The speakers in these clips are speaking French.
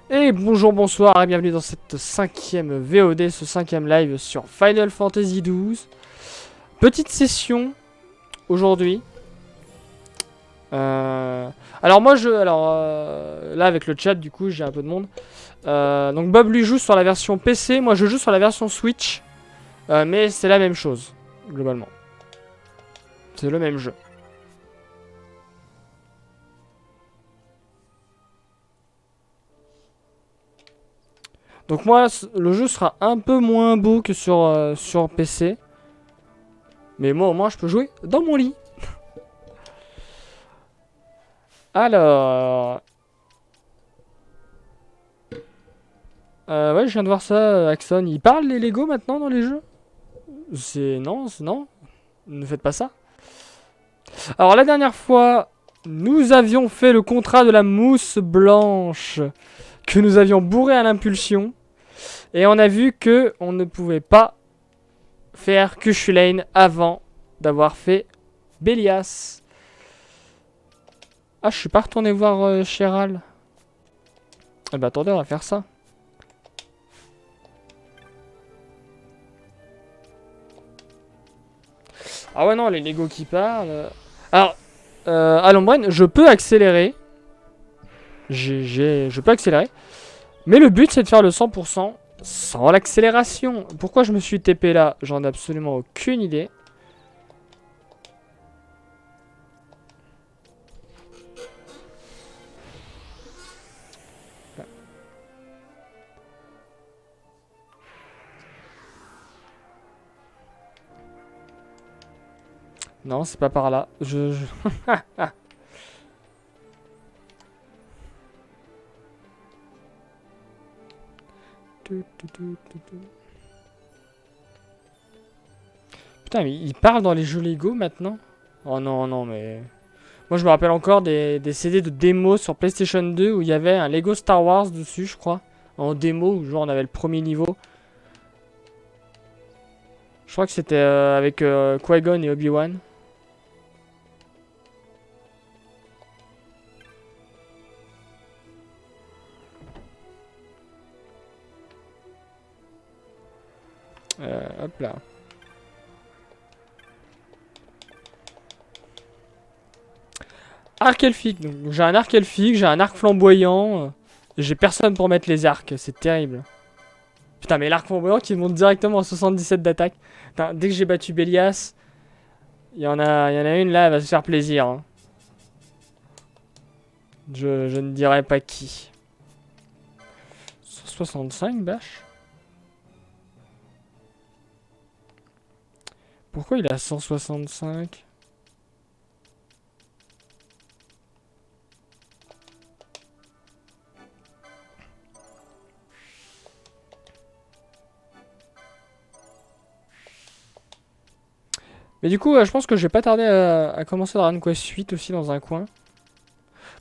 Et bonjour, bonsoir et bienvenue dans cette cinquième VOD, ce cinquième live sur Final Fantasy XII. Petite session aujourd'hui. Alors moi là avec le chat du coup j'ai un peu de monde. Donc Bob lui joue sur la version PC, moi je joue sur la version Switch. Mais c'est la même chose, globalement. C'est le même jeu. Donc moi le jeu sera un peu moins beau que sur PC. Mais moi au moins je peux jouer dans mon lit. Alors... ouais, je viens de voir ça, Axon. Ils parlent les Lego maintenant dans les jeux? Non, ne faites pas ça. Alors la dernière fois, nous avions fait le contrat de la mousse blanche que nous avions bourré à l'impulsion. Et on a vu que on ne pouvait pas faire Kushulain avant d'avoir fait Bélias. Ah, je suis pas retourné voir Cheral. Eh ben attendez, on va faire ça. Ah ouais, non, les Lego qui parlent. Alors, à l'ombrelle, je peux accélérer. Je peux accélérer. Mais le but, c'est de faire le 100% sans l'accélération. Pourquoi je me suis TP là? J'en ai absolument aucune idée. Non, c'est pas par là. Putain, mais il parle dans les jeux Lego maintenant? Oh non, non, mais... Moi, je me rappelle encore des CD de démo sur PlayStation 2 où il y avait un Lego Star Wars dessus, je crois. En démo, où genre on avait le premier niveau. Je crois que c'était avec Qui-Gon et Obi-Wan. Hop là. Arc elfique. Donc j'ai un arc elfique, j'ai un arc flamboyant. J'ai personne pour mettre les arcs, c'est terrible. Putain, mais l'arc flamboyant qui monte directement à 77 d'attaque. Putain, dès que j'ai battu Bélias, il y en a une là, elle va se faire plaisir. Hein. Je ne dirai pas qui. 165 bâche. Pourquoi il a 165? Mais du coup, je pense que je vais pas tarder à commencer Dragon Quest 8 aussi dans un coin.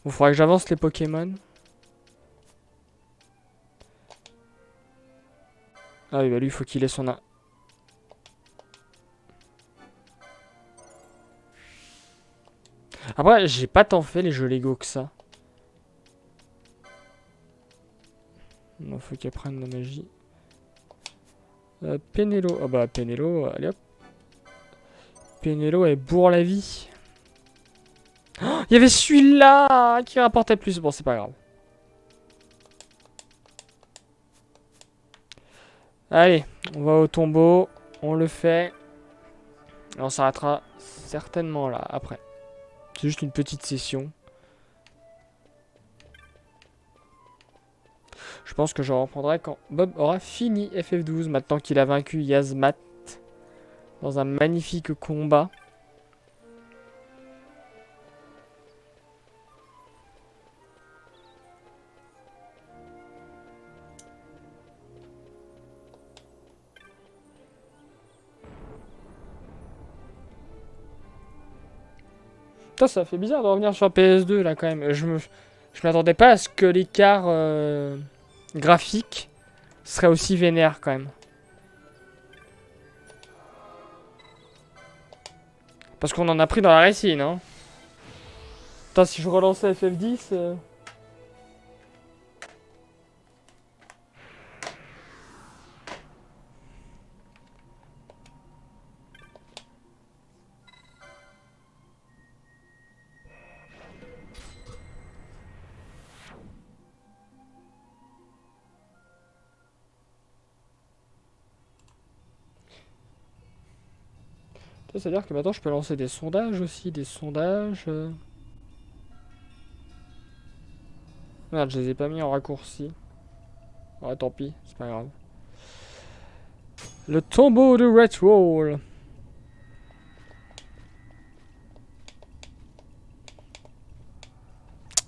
Bon, faudrait que j'avance les Pokémon. Ah oui, bah lui, il faut qu'il ait son... Après, j'ai pas tant fait les jeux Lego que ça. Il faut qu'il apprenne la magie. Pénélo. Ah bah, Pénélo, allez hop. Pénélo, elle bourre la vie. Oh, il y avait celui-là qui rapportait plus. Bon, c'est pas grave. Allez, on va au tombeau. On le fait. Et on s'arrêtera certainement là, après. C'est juste une petite session. Je pense que je reprendrai quand Bob aura fini FF12, maintenant qu'il a vaincu Yazmat dans un magnifique combat. Putain, ça fait bizarre de revenir sur PS2 là quand même. Je m'attendais pas à ce que l'écart graphique serait aussi vénère quand même. Parce qu'on en a pris dans la récine, hein. Putain, si je relançais FF10... Ça, c'est-à-dire que maintenant je peux lancer des sondages aussi, des sondages. Merde, je les ai pas mis en raccourci. Ouais, tant pis, c'est pas grave. Le tombeau de Red Roll.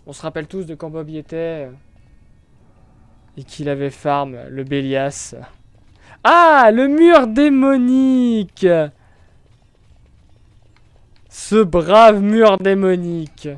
On se rappelle tous de quand Bob y était. Et qu'il avait farm, le Bélias. Ah, le mur démonique. Ce brave mur démonique.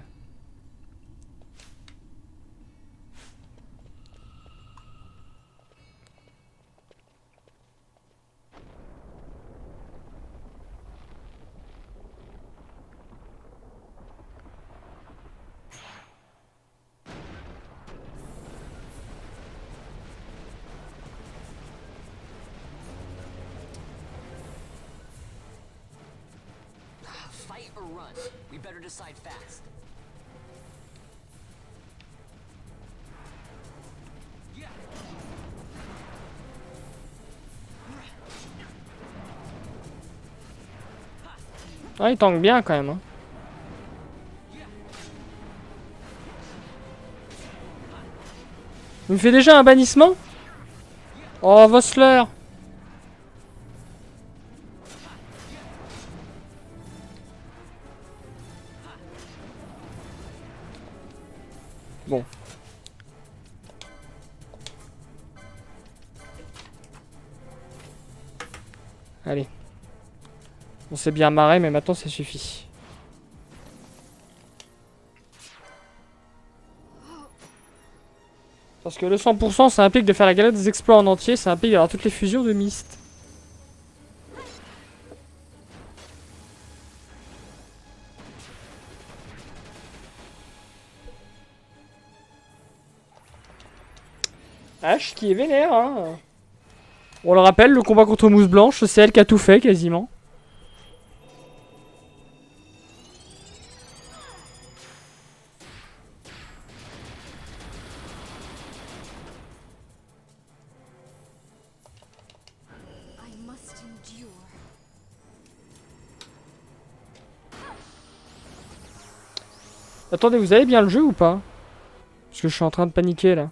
Fight or run. We better decide fast. Ah, il tank bien quand même. Hein. Il me fait déjà un bannissement? Oh, Vossler. Bon. Allez. On s'est bien marré, mais maintenant ça suffit. Parce que le 100%, ça implique de faire la galette des exploits en entier, ça implique d'avoir toutes les fusions de Myst. H qui est vénère, hein. On le rappelle, le combat contre Mousse Blanche, c'est elle qui a tout fait quasiment. Attendez, vous avez bien le jeu ou pas? Parce que je suis en train de paniquer là.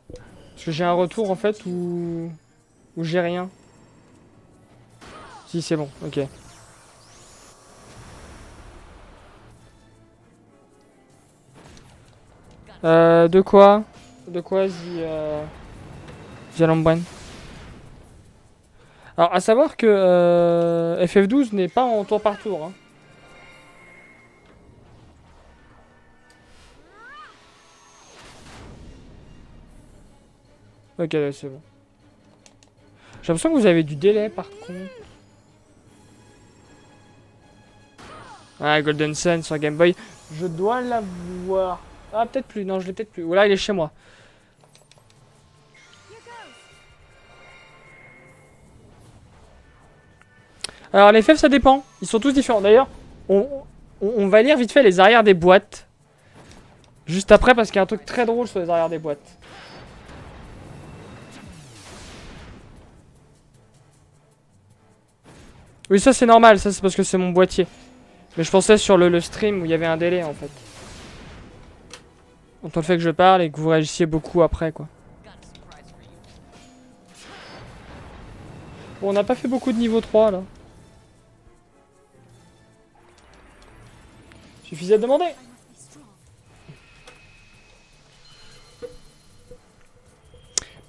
Parce que j'ai un retour en fait où j'ai rien. Si c'est bon, ok. De quoi? De quoi, Zalambren? Alors, à savoir que FF12 n'est pas en tour par tour. Hein. Ok, là, c'est bon. J'ai l'impression que vous avez du délai par contre. Ah, Golden Sun sur Game Boy. Je dois l'avoir. Ah, peut-être plus. Non, je l'ai peut-être plus. Ou là, il est chez moi. Alors, les FF, ça dépend. Ils sont tous différents. D'ailleurs, on va lire vite fait les arrières des boîtes. Juste après, parce qu'il y a un truc très drôle sur les arrières des boîtes. Oui, ça c'est normal. Ça, c'est parce que c'est mon boîtier. Mais je pensais sur le stream où il y avait un délai, en fait. Entre le fait que je parle et que vous réagissiez beaucoup après, quoi. Bon, on n'a pas fait beaucoup de niveau 3, là. Suffisait de demander.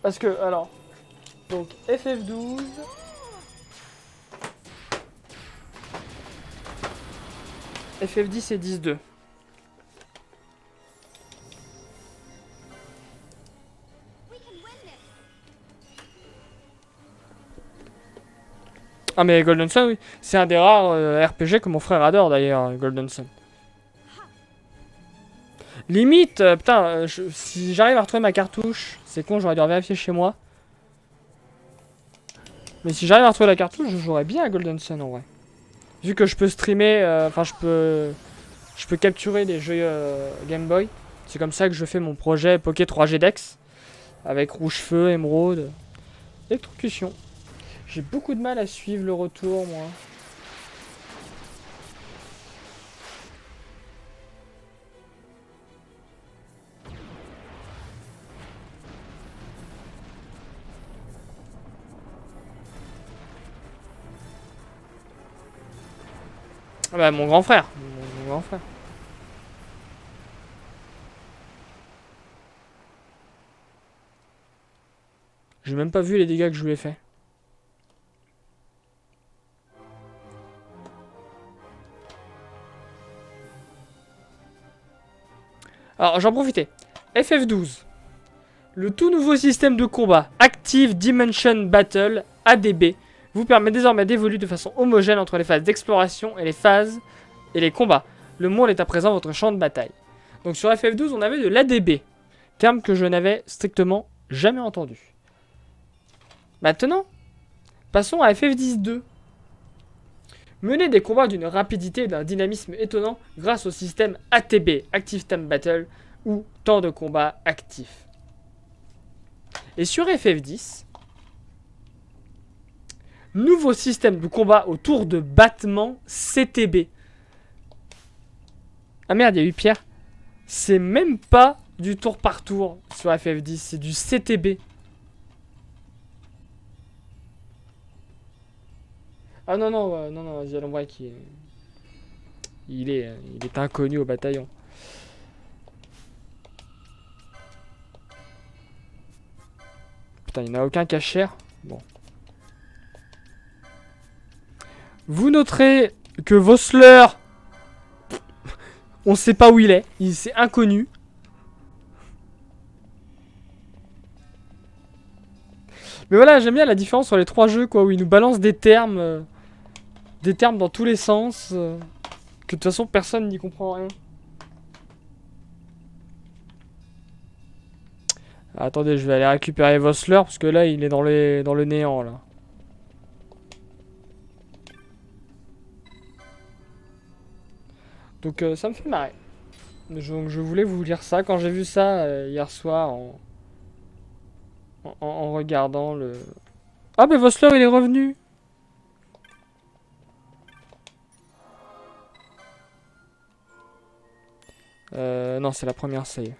Parce que, alors... Donc, FF12... FF10 et 10-2. Ah mais Golden Sun, oui. C'est un des rares RPG que mon frère adore d'ailleurs, Golden Sun. Limite, putain, si j'arrive à retrouver ma cartouche, c'est con, j'aurais dû vérifier chez moi. Mais si j'arrive à retrouver la cartouche, je jouerais bien à Golden Sun en vrai. Vu que je peux streamer, enfin je peux capturer des jeux Game Boy. C'est comme ça que je fais mon projet Poké 3G Dex. Avec Rouge Feu, Émeraude, Électrocution. J'ai beaucoup de mal à suivre le retour, moi. Ah bah, mon grand frère. Mon grand frère. J'ai même pas vu les dégâts que je lui ai fait. Alors, j'en profitais. FF12. Le tout nouveau système de combat, Active Dimension Battle, ADB, vous permet désormais d'évoluer de façon homogène entre les phases d'exploration et les combats. Le monde est à présent votre champ de bataille. Donc sur FF12, on avait de l'ADB, terme que je n'avais strictement jamais entendu. Maintenant, passons à FF10-2. Mener des combats d'une rapidité et d'un dynamisme étonnant grâce au système ATB, Active Time Battle, ou temps de combat actif. Et sur FF10, nouveau système de combat au tour de battement CTB. Ah merde, il y a eu Pierre. C'est même pas du tour par tour sur FF10, c'est du CTB. Ah non, non, non, non, vas-y, allons qui il est inconnu au bataillon. Putain, il n'y en a aucun qui a cher. Bon. Vous noterez que Vossler, on sait pas où il est. C'est inconnu. Mais voilà, j'aime bien la différence sur les trois jeux, quoi, où ils nous balancent des termes dans tous les sens, que de toute façon personne n'y comprend rien. Attendez, je vais aller récupérer Vossler parce que là il est dans le néant là. Donc ça me fait marrer. Je voulais vous lire ça quand j'ai vu ça hier soir en regardant le... Ah mais Vossler il est revenu. Non c'est la première save.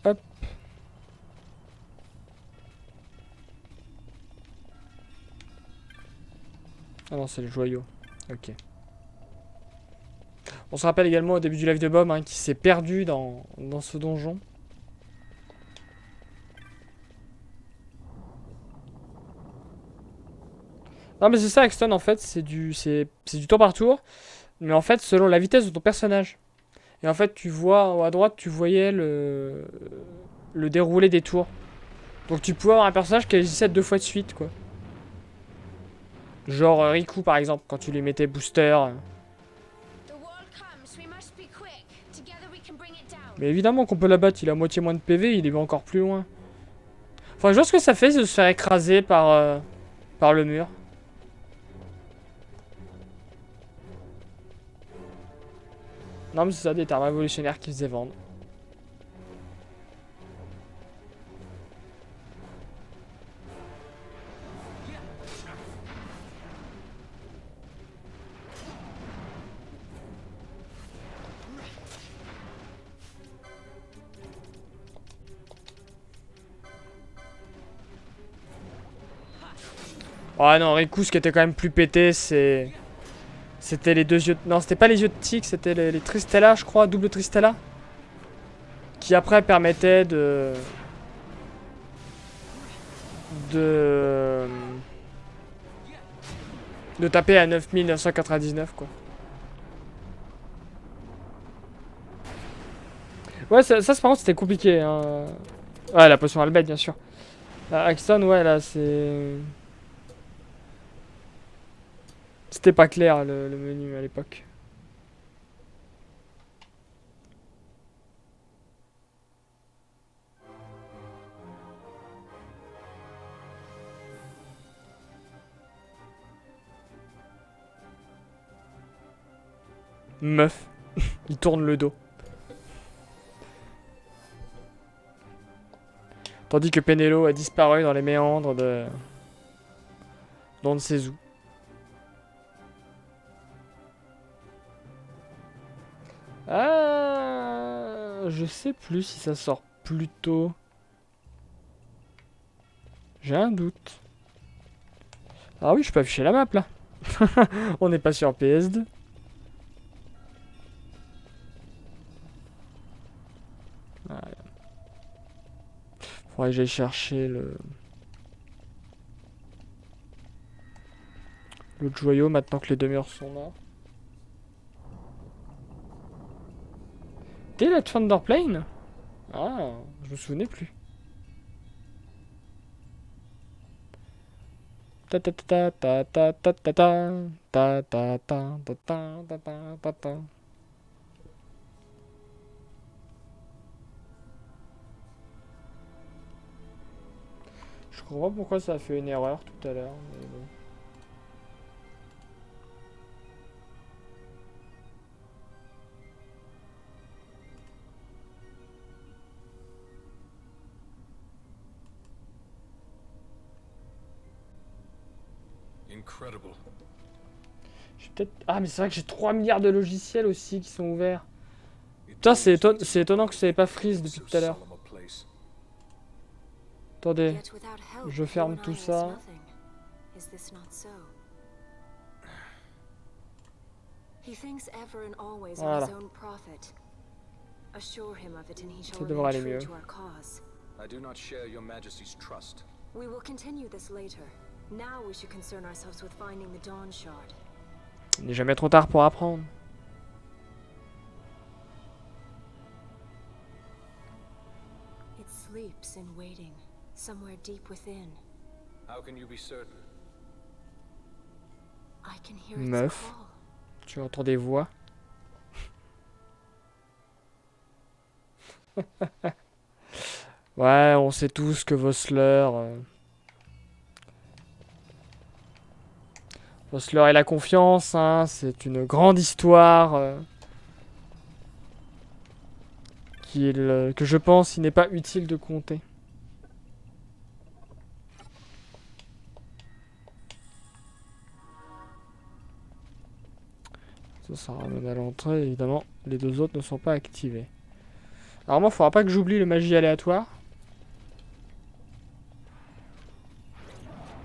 Hop. Ah non c'est le joyau. Ok. On se rappelle également au début du live de Bob hein, qui s'est perdu dans ce donjon. Non mais c'est ça Axton en fait, c'est du tour par tour, mais en fait selon la vitesse de ton personnage. Et en fait tu vois à droite tu voyais le déroulé des tours. Donc tu pouvais avoir un personnage qui agissait deux fois de suite quoi. Genre Riku par exemple quand tu lui mettais booster. Mais évidemment qu'on peut l'abattre, il a moitié moins de PV, il est encore plus loin. Enfin je vois ce que ça fait de se faire écraser par le mur. Non mais c'est ça, des termes révolutionnaires qui faisaient vendre. Oh non, Riku, ce qui était quand même plus pété, c'était les deux yeux... Non, c'était pas les yeux de tigre, c'était les Tristella, je crois, double Tristella. Qui après permettaient de taper à 9999, quoi. Ouais, ça par contre, c'était compliqué, hein. Ouais, la potion Albed, bien sûr. Axton, ouais, là, c'est... C'était pas clair, le menu, à l'époque. Meuf. Il tourne le dos. Tandis que Penelo a disparu dans les méandres de... Don Sezu. Je sais plus si ça sort plus tôt. J'ai un doute. Ah oui, je peux afficher la map là. On n'est pas sur PS2. Ouais. Faudrait que j'aille chercher l'autre joyau maintenant que les deux murs sont là. T'es la Thunder Plane? Ah, je me souvenais plus. Ta ta ta ta ta ta ta ta ta ta ta ta ta ta ta ta ta. Je comprends pas pourquoi ça a fait une erreur tout à l'heure, mais bon. Incredible. J'ai peut-être... Ah, mais c'est vrai que j'ai 3 milliards de logiciels aussi qui sont ouverts. Putain, c'est étonnant que ça n'ait pas freeze depuis tout à l'heure. Attendez, je ferme tout ça. Voilà. Ça devrait aller mieux. I do not share your majesty's trust. We will continue this later. Now we should concern ourselves with finding the Dawn Shard. Il n'est jamais trop tard pour apprendre. It sleeps in waiting, somewhere deep within. How can you be certain? I can hear its Meuf. call. Tu entends des voix. Ouais, on sait tous que Vossler... Vossler et la confiance, hein, c'est une grande histoire que je pense il n'est pas utile de conter. Ça ramène à l'entrée, évidemment, les deux autres ne sont pas activés. Alors moi, il faudra pas que j'oublie le magie aléatoire.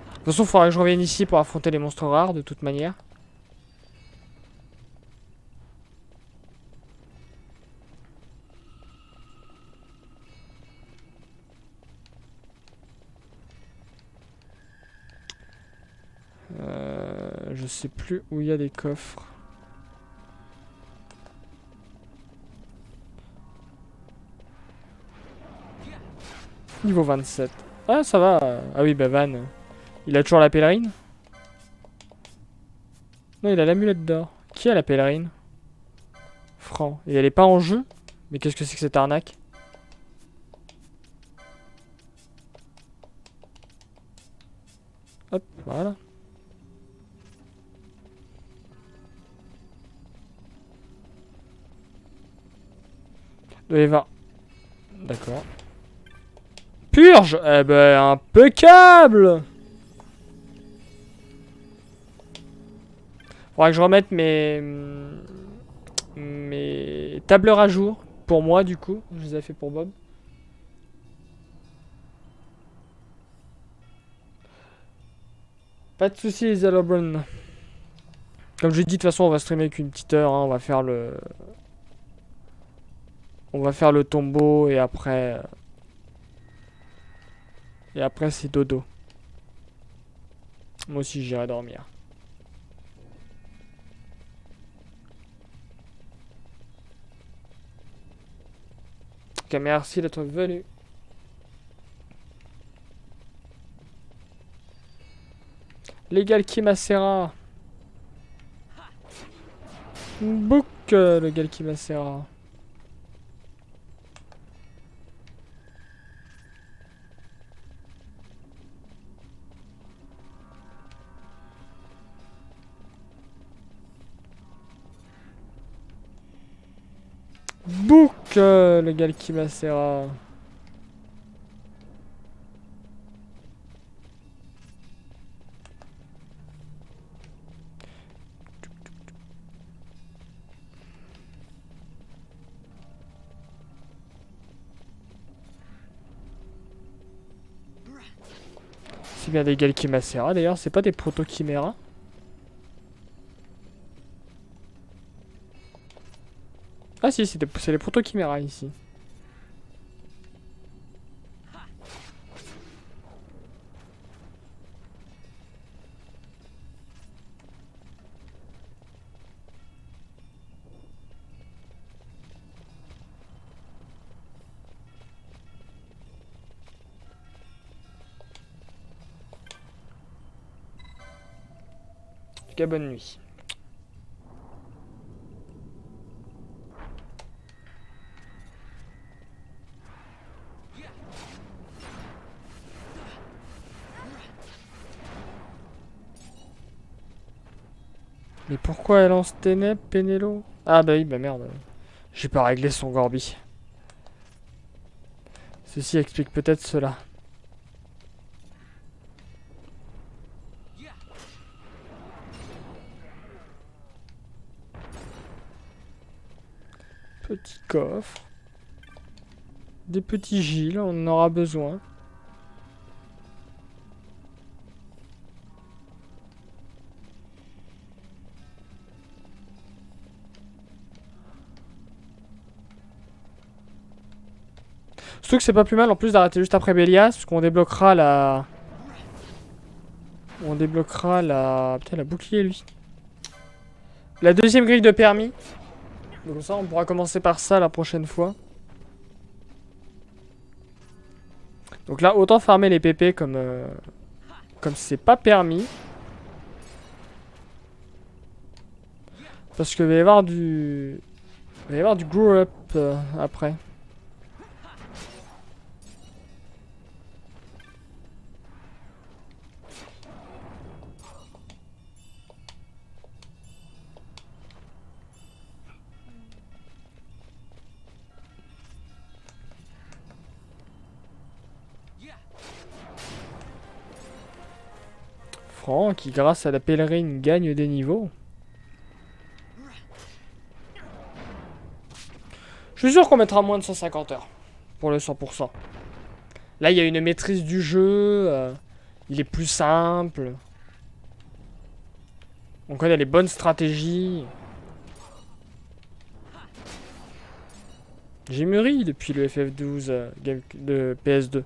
De toute façon, il faudra que je revienne ici pour affronter les monstres rares, de toute manière. Je sais plus où il y a des coffres. Niveau 27. Ah, ça va. Ah oui, bah Van. Il a toujours la pèlerine? Non, il a l'amulette d'or. Qui a la pèlerine? Franc. Et elle est pas en jeu? Mais qu'est-ce que c'est que cette arnaque? Hop, voilà. De 20. D'accord. Purge! Eh ben, impeccable! Faudra que je remette mes tableurs à jour. Pour moi, du coup. Je les ai fait pour Bob. Pas de soucis, les Alobron. Comme je l'ai dit, de toute façon, on va streamer qu'une petite heure. Hein. On va faire le tombeau et après... Et après, c'est dodo. Moi aussi, j'irai dormir. Ok, merci d'être venu. Légal qui macéra. Book le Galki macéra. Book le Galki macéra. C'est bien des Galchimacera d'ailleurs, c'est pas des Proto-Chiméras. Ah si, c'est les Proto-Chiméras ici. En tout cas, bonne nuit. Mais pourquoi elle lance ténèbres, Pénélo? Ah bah oui, bah merde. J'ai pas réglé son Gorbi. Ceci explique peut-être cela. Petit coffre. Des petits giles, on en aura besoin. Surtout que c'est pas plus mal en plus d'arrêter juste après Bélias, parce qu'on débloquera la... On débloquera la... Putain, la bouclier lui. La deuxième grille de permis. Donc ça, on pourra commencer par ça la prochaine fois. Donc là, autant farmer les PP comme c'est pas permis. Parce qu'il va y avoir du... Il va y avoir du grow up après. Franck, qui grâce à la pèlerine gagne des niveaux. Je suis sûr qu'on mettra moins de 150 heures pour le 100%. Là, il y a une maîtrise du jeu. Il est plus simple. On connaît les bonnes stratégies. J'ai mûri depuis le FF12 de PS2.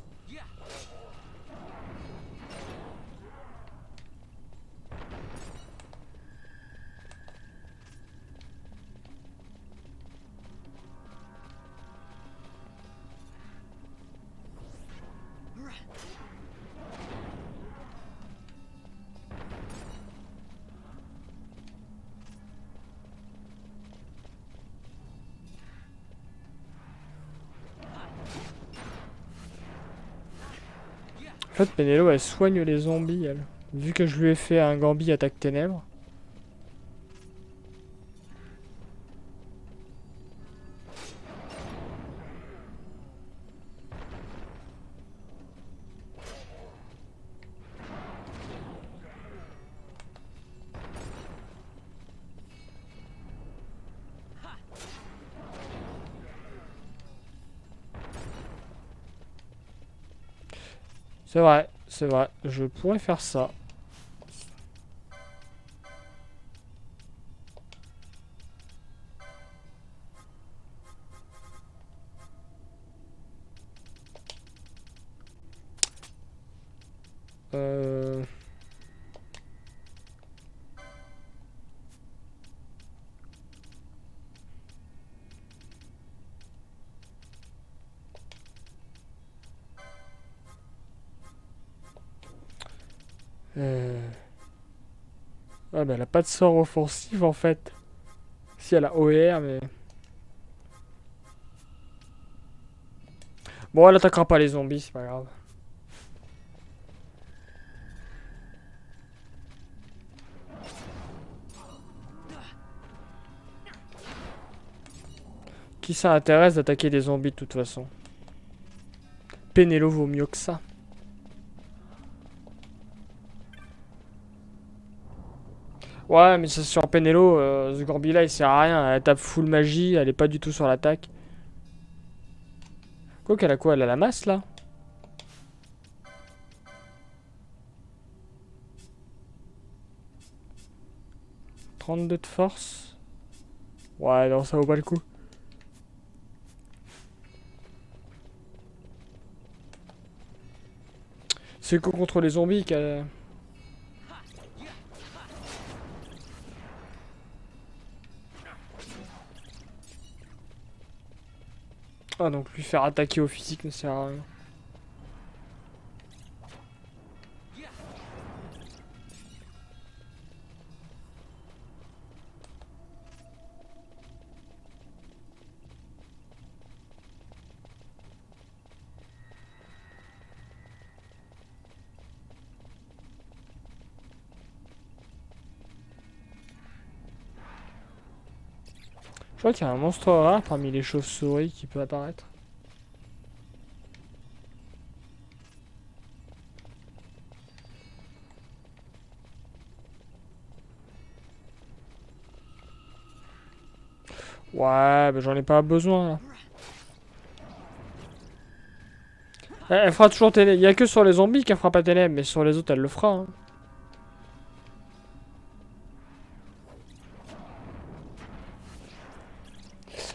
En fait, Pénélo, elle soigne les zombies, elle. Vu que je lui ai fait un Gambi attaque ténèbres. C'est vrai, je pourrais faire ça. Euh... Ah bah elle a pas de sort offensif en fait. Si elle a OR mais... Bon elle attaquera pas les zombies, c'est pas grave. Qui ça intéresse d'attaquer des zombies de toute façon? Pénélo vaut mieux que ça. Ouais, mais c'est sur Pénélo, ce Gorbi là il sert à rien. Elle tape full magie, elle est pas du tout sur l'attaque. Quoi qu'elle a quoi? Elle a la masse là? 32 de force. Ouais, non, ça vaut pas le coup. C'est que contre les zombies qu'elle... Ah, donc lui faire attaquer au physique ne sert à rien. Je crois qu'il y a un monstre rare parmi les chauves-souris qui peut apparaître. Ouais, bah j'en ai pas besoin là. Elle fera toujours télé. Il y a que sur les zombies qu'elle fera pas télé, mais sur les autres elle le fera. Hein.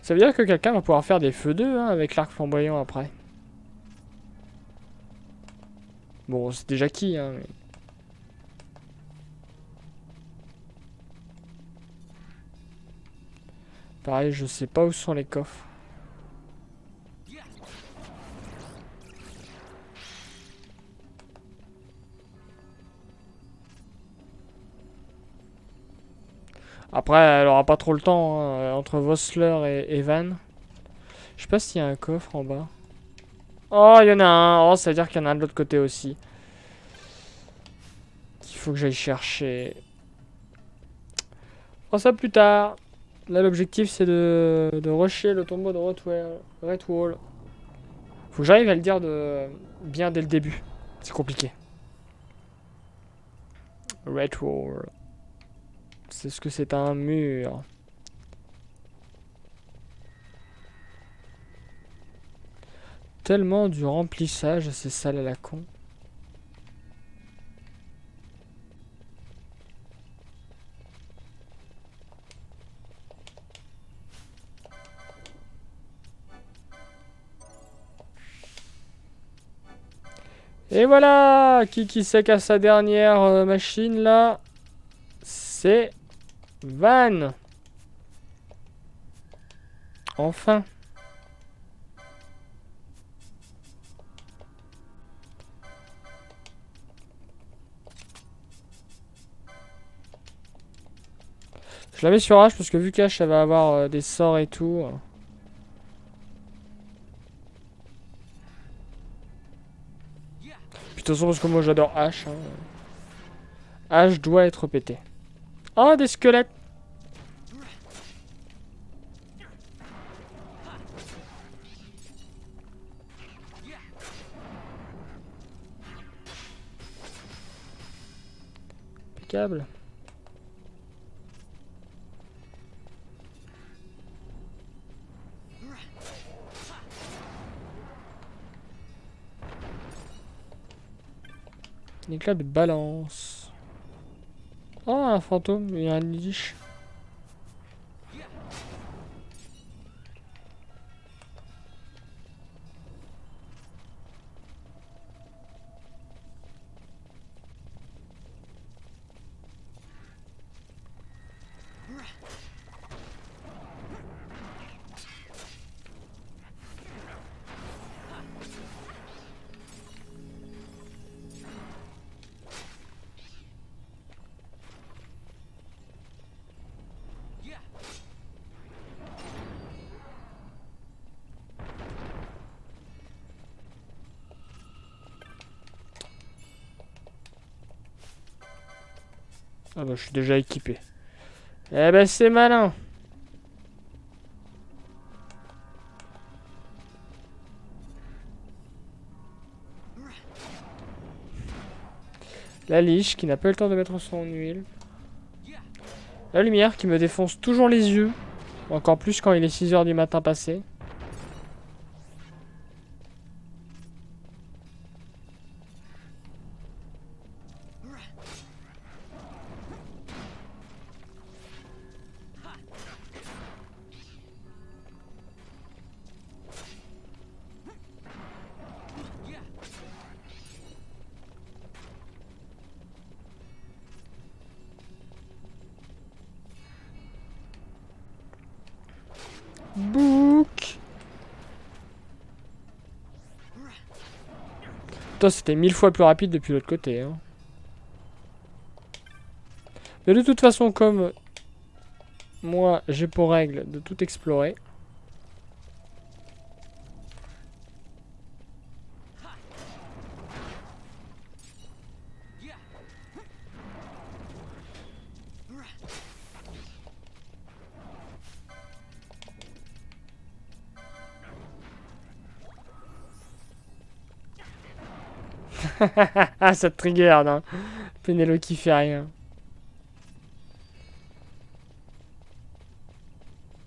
Ça veut dire que quelqu'un va pouvoir faire des feux d'eux hein, avec l'arc flamboyant après. Bon, c'est déjà qui, hein. Mais... Pareil, je sais pas où sont les coffres. Après, elle aura pas trop le temps hein, entre Vossler et Evan. Je sais pas s'il y a un coffre en bas. Oh, il y en a un. Oh, ça veut dire qu'il y en a un de l'autre côté aussi. Qu'il faut que j'aille chercher. On ça plus tard. Là, l'objectif, c'est de rusher le tombeau de Redwall. Faut que j'arrive à le dire bien dès le début. C'est compliqué. Redwall. C'est ce que c'est un mur. Tellement du remplissage, c'est sale à la con. Et voilà, qui c'est qu'à sa dernière machine là? C'est Van. Enfin. Je la mets sur H parce que vu qu'H elle va avoir des sorts et tout. Puis de toute façon parce que moi j'adore H. Hein. H doit être pété. Oh des squelettes. Impeccable. Un éclat de balance. Oh, un fantôme et un liche. Ah bah je suis déjà équipé. Eh ben c'est malin. La liche qui n'a pas eu le temps de mettre son huile. La lumière qui me défonce toujours les yeux. Encore plus quand il est 6 h du matin passé. Putain, c'était 1000 fois plus rapide depuis l'autre côté. Hein. Mais de toute façon, comme moi, j'ai pour règle de tout explorer. Ah, ça te trigger, hein. Pénélope qui fait rien.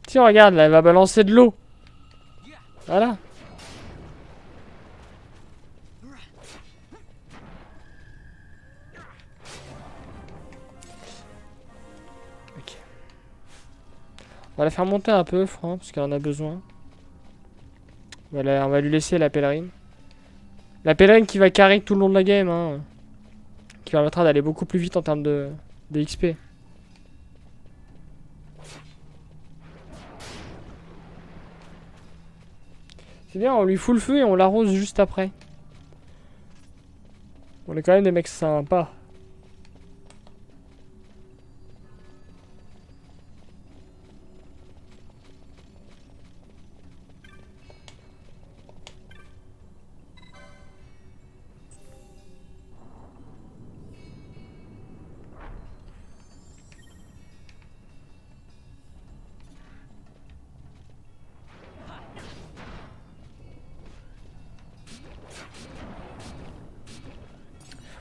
Tiens, regarde, là, elle va balancer de l'eau. Voilà. Ok. On va la faire monter un peu, Franck, parce qu'elle en a besoin. Voilà, on va lui laisser la pèlerine. La pèlerine qui va carry tout le long de la game, hein. Qui permettra d'aller beaucoup plus vite en termes de XP. C'est bien, on lui fout le feu et on l'arrose juste après. On est quand même des mecs sympas.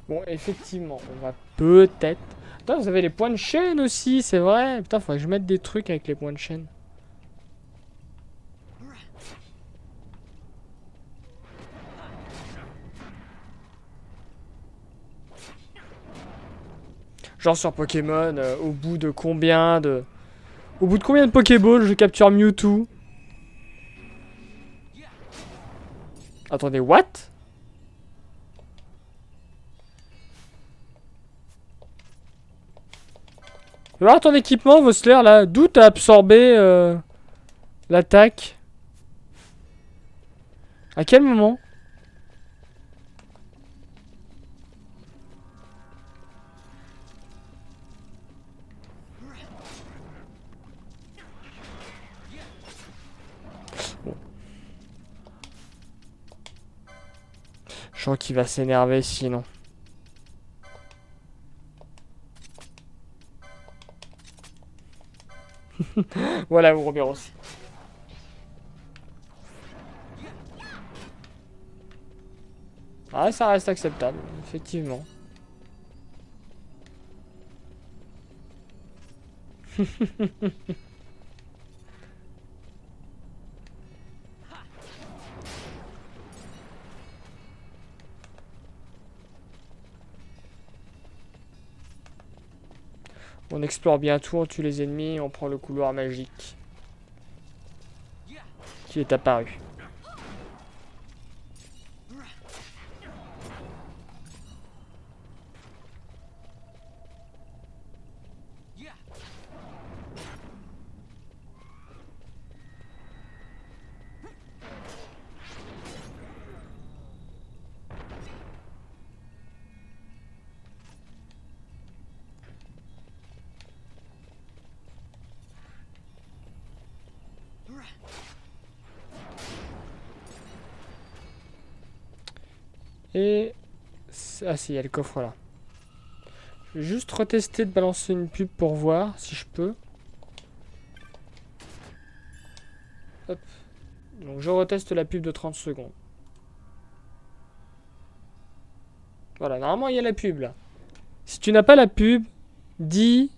Bon, effectivement, on va peut-être... Putain, vous avez les points de chaîne aussi, c'est vrai. Putain, faudrait que je mette des trucs avec les points de chaîne. Genre sur Pokémon, au bout de combien de... Au bout de combien de Pokéballs je capture Mewtwo? Attendez, what? Alors ton équipement, Vossler, là, d'où t'as absorbé l'attaque? À quel moment? Bon. Je sens qu'il va s'énerver sinon. Voilà, vous Robert aussi. Ah, ça reste acceptable, effectivement. On explore bien tout, on tue les ennemis, on prend le couloir magique qui est apparu. Et... Ah si, il y a le coffre là. Je vais juste retester de balancer une pub pour voir si je peux. Hop. Donc je reteste la pub de 30 secondes. Voilà, normalement il y a la pub là. Si tu n'as pas la pub, dis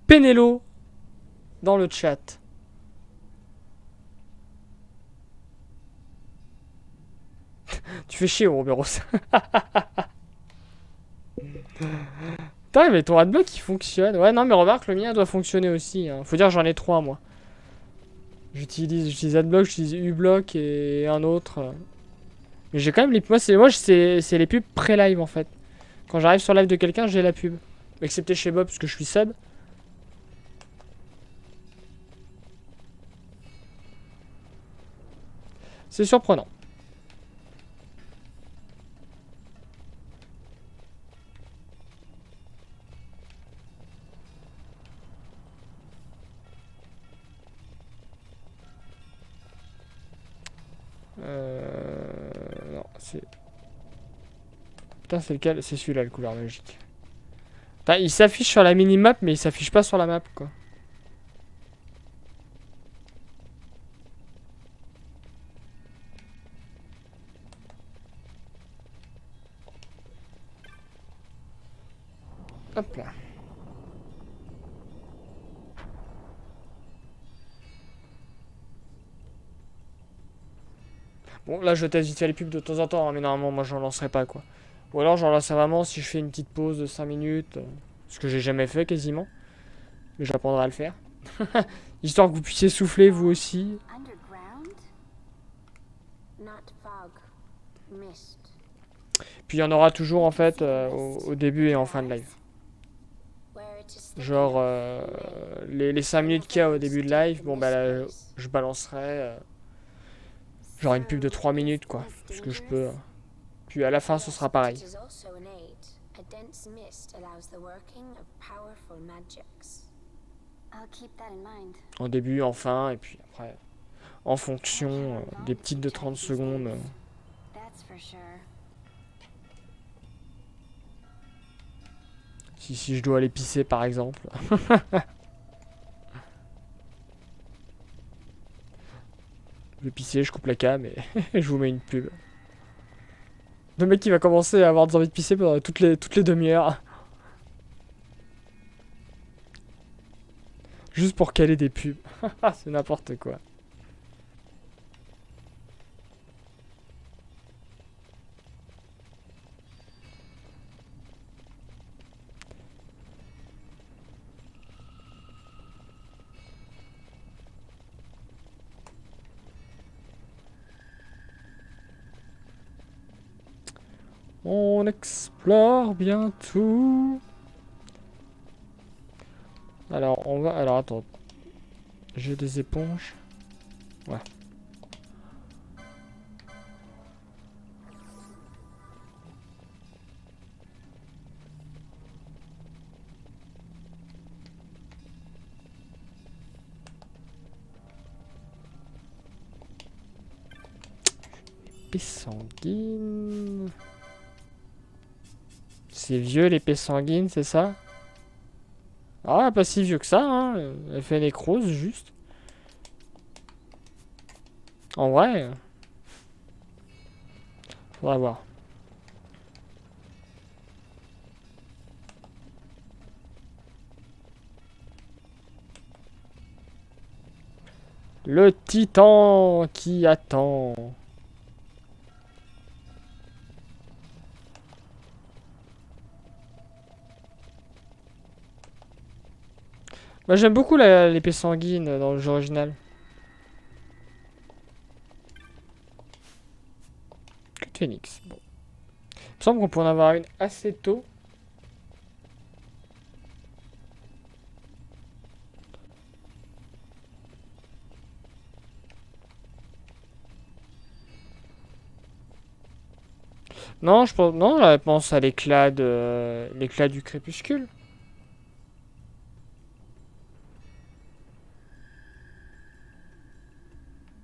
Pénélo dans le chat. Tu fais chier, Roberos. Putain, mais ton adblock il fonctionne. Ouais, non, mais remarque, le mien doit fonctionner aussi. Hein. Faut dire, j'en ai 3 moi. J'utilise adblock, j'utilise ublock et un autre. Mais j'ai quand même les. Moi, c'est les pubs pré-live en fait. Quand j'arrive sur live de quelqu'un, j'ai la pub. Excepté chez Bob, parce que je suis sub. C'est surprenant. Non, c'est... Putain, c'est lequel? C'est celui-là, le couleur magique. Putain, il s'affiche sur la mini-map, mais il s'affiche pas sur la map, quoi. Hop là. Bon, là, je teste vite fait les pubs de temps en temps, hein, mais normalement, moi, j'en lancerai pas, quoi. Ou alors, j'en lancerai vraiment si je fais une petite pause de 5 minutes. Ce que j'ai jamais fait, quasiment. Mais j'apprendrai à le faire. Histoire que vous puissiez souffler, vous aussi. Underground? Not fog. Mist. Puis, il y en aura toujours, en fait, au début et en fin de live. Where it is thick Genre, enough, les 5 minutes qu'il y a au début de live, bon, bah, là, je balancerai... genre une pub de 3 minutes, quoi. Parce que je peux... Puis à la fin, ce sera pareil. it is also innate. A dense mist allows the working of powerful magics. I'll keep that in mind. En début, en fin, et puis après, en fonction des petites de 30 secondes. That's for sure. Si je dois aller pisser, par exemple. Je vais pisser, je coupe la cam et je vous mets une pub. Le mec qui va commencer à avoir des envies de pisser pendant toutes les demi-heures. Juste pour caler des pubs. C'est n'importe quoi. On explore bien tout. Alors, on va... Alors, attends. J'ai des éponges. Ouais. Épée sanguine. C'est vieux l'épée sanguine, c'est ça? Ah, pas si vieux que ça, hein. Elle fait nécrose, juste. En vrai. Faudra voir. Le titan qui attend. Moi j'aime beaucoup l'épée sanguine dans le jeu original. Que de phoenix. Bon. Il me semble qu'on pourrait en avoir une assez tôt. Non, je pense, non, je pense à l'éclat du crépuscule.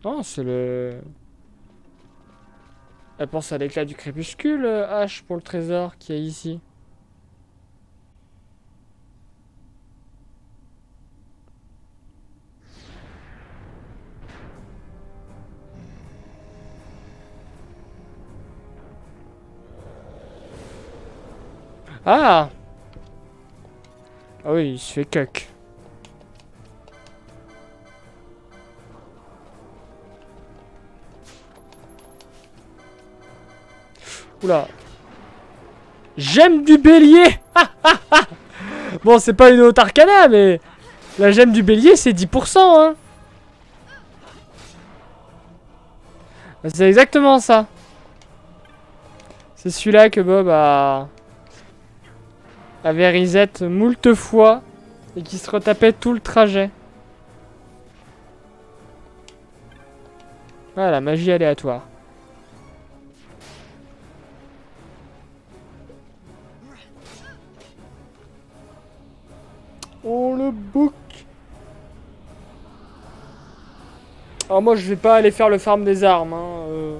Non, c'est le... Elle pense à l'éclat du crépuscule, H, pour le trésor qu'il y a ici. Ah! Ah oui, il se fait cuck. Oula. Gemme du bélier. Bon, c'est pas une haute arcana, mais... La gemme du bélier, c'est 10%, hein. C'est exactement ça. C'est celui-là que Bob avait reset moult fois et qui se retapait tout le trajet. Voilà, magie aléatoire. Oh le bouc. Alors moi je vais pas aller faire le farm des armes hein.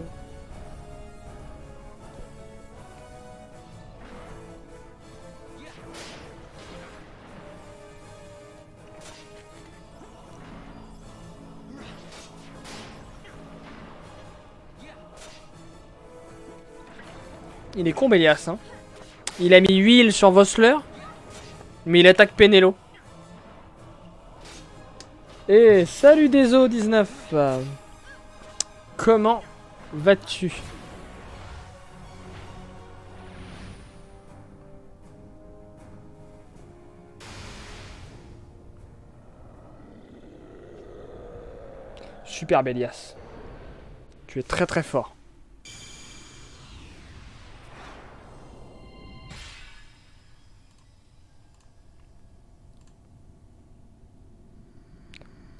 Il est con Bélias, hein. Il a mis 8 heals sur Vossler, mais il attaque Penelo. Et salut Deso 19. Comment vas-tu? Super Bélias. Tu es très très fort.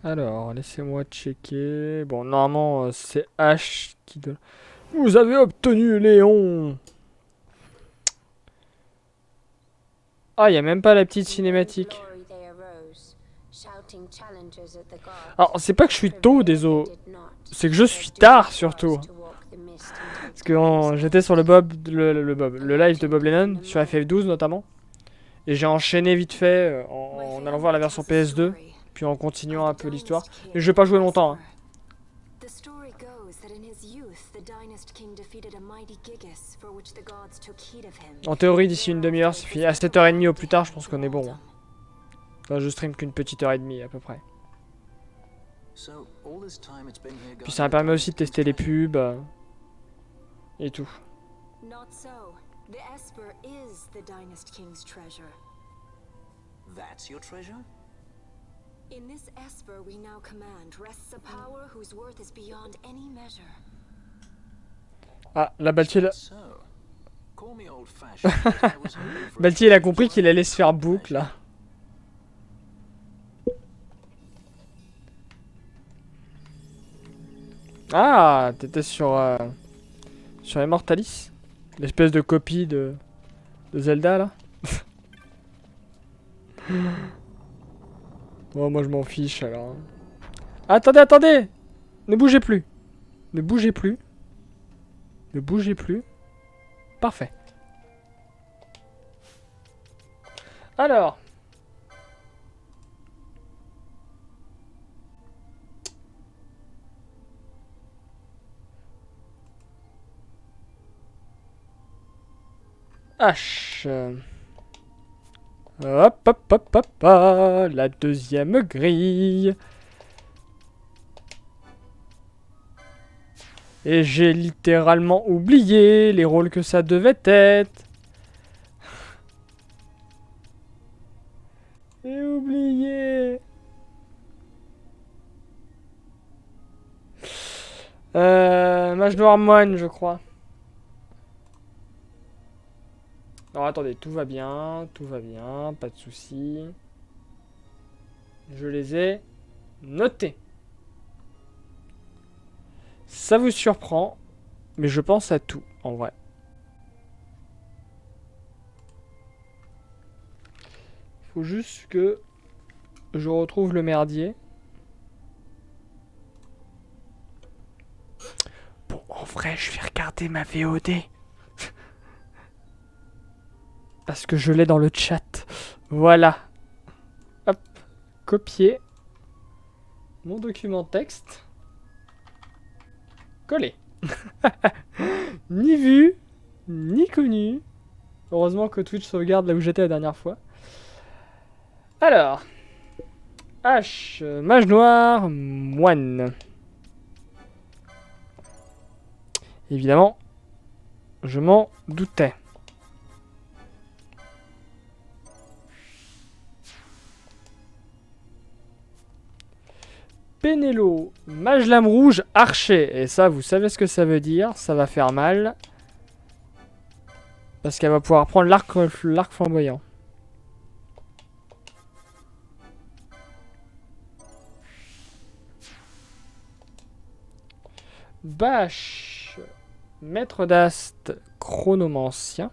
Alors, laissez-moi checker. Bon, normalement, c'est H qui donne... Vous avez obtenu Léon. Ah, il n'y a même pas la petite cinématique. Alors, c'est pas que je suis tôt, désolé. C'est que je suis tard, surtout. Parce que j'étais sur le live de Bob Lennon, sur FF12 notamment. Et j'ai enchaîné vite fait en allant voir la version PS2. Puis en continuant un peu l'histoire. Et je vais pas jouer longtemps. Hein. En théorie, d'ici une demi-heure, c'est fini. À 7h30 au plus tard, je pense qu'on est bon. Hein. Enfin, je stream qu'une petite heure et demie à peu près. Puis ça me permet aussi de tester les pubs. Et tout. That's your treasure? In this Esper we now command rests a power whose worth is beyond any measure. Ah, la Baltier là. Baltier il a compris qu'il allait se faire boucle là. Ah, t'étais sur Immortalis, l'espèce de copie de Zelda là. Bon, moi je m'en fiche alors. Attendez, attendez! Ne bougez plus. Ne bougez plus. Ne bougez plus. Parfait. Alors. H. Hop, hop, hop, hop, hop, la deuxième grille. Et j'ai littéralement oublié les rôles que ça devait être. J'ai oublié. Mage noir moine, je crois. Alors attendez, tout va bien, pas de soucis. Je les ai notés. Ça vous surprend, mais je pense à tout, en vrai. Faut juste que je retrouve le merdier. Bon, en vrai, je vais regarder ma VOD. Parce que je l'ai dans le chat. Voilà. Hop. Copier. Mon document texte. Coller. Ni vu, ni connu. Heureusement que Twitch sauvegarde là où j'étais la dernière fois. Alors. H. Mage noir. Moine. Évidemment. Je m'en doutais. Penelo, mage lame rouge, archer. Et ça, vous savez ce que ça veut dire. Ça va faire mal. Parce qu'elle va pouvoir prendre l'arc flamboyant. Bâche, maître d'Ast, chronomancien.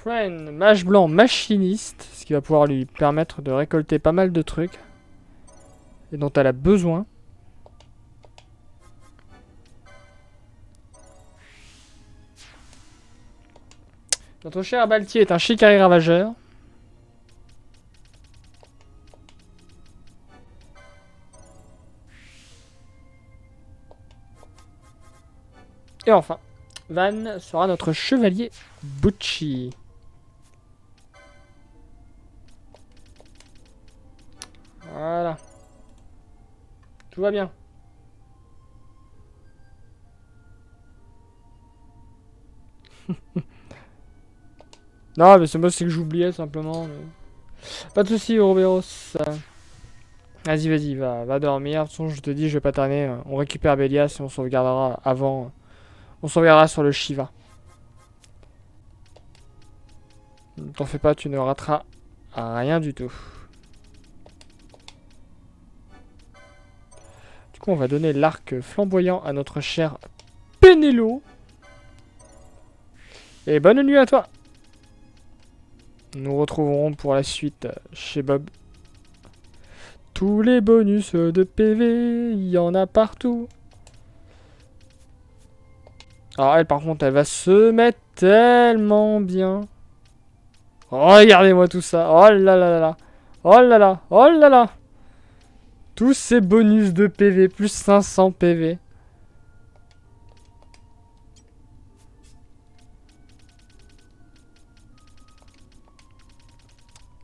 Mage blanc machiniste, ce qui va pouvoir lui permettre de récolter pas mal de trucs et dont elle a besoin. Notre cher Baltier est un Shikari ravageur. Et enfin, Van sera notre chevalier Bucci. Voilà. Tout va bien. Non, mais c'est moi, c'est que j'oubliais simplement. Pas de soucis, Ouroboros. Vas-y, vas-y, va dormir. De toute façon, je te dis, je vais pas tarder. On récupère Bélias et on sauvegardera avant. On sauvegardera sur le Shiva. T'en fais pas, tu ne rateras rien du tout. Du coup, on va donner l'arc flamboyant à notre cher Penelo. Et bonne nuit à toi. Nous retrouverons pour la suite chez Bob. Tous les bonus de PV, il y en a partout. Alors elle, par contre, elle va se mettre tellement bien. Regardez-moi tout ça. Oh là là là là. Oh là là. Oh là là. Tous ces bonus de PV, plus 500 PV.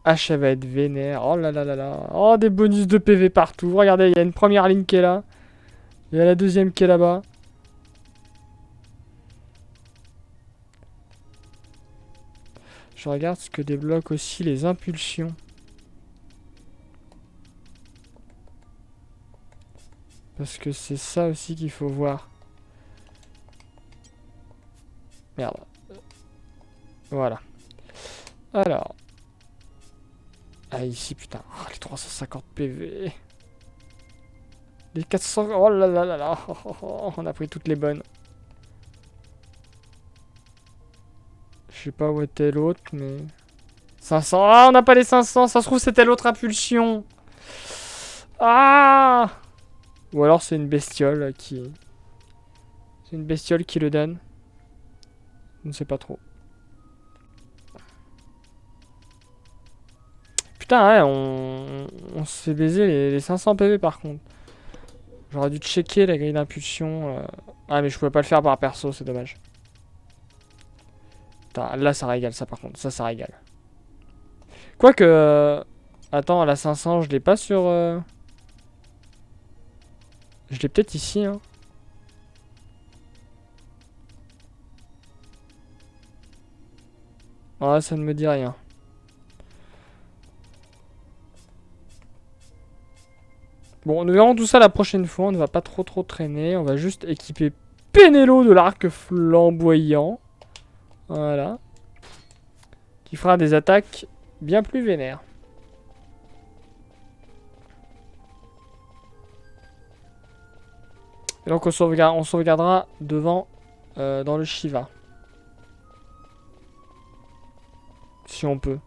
H, elle va être vénère. Oh là là là là. Oh, des bonus de PV partout. Regardez, il y a une première ligne qui est là. Il y a la deuxième qui est là-bas. Je regarde ce que débloque aussi les impulsions. Parce que c'est ça aussi qu'il faut voir. Merde. Voilà. Alors. Ah, ici, putain. Oh, les 350 PV. Les 400... Oh là là là là. Oh, oh, oh. On a pris toutes les bonnes. Je sais pas où était l'autre, mais... 500. Ah, on n'a pas les 500. Ça se trouve, c'était l'autre impulsion. Ah! Ou alors, c'est une bestiole qui... C'est une bestiole qui le donne. Je ne sais pas trop. Putain, ouais, on se fait baiser les 500 PV par contre. J'aurais dû checker la grille d'impulsion. Ah, mais je pouvais pas le faire par perso, c'est dommage. Putain, là, ça régale, ça par contre. Ça régale. Quoique... Attends, la 500, je l'ai pas sur... Je l'ai peut-être ici, hein. Ah, ça ne me dit rien. Bon, nous verrons tout ça la prochaine fois. On ne va pas trop traîner. On va juste équiper Penelo de l'arc flamboyant. Voilà. Qui fera des attaques bien plus vénères. Et donc on sauvegardera devant dans le Shiva. Si on peut.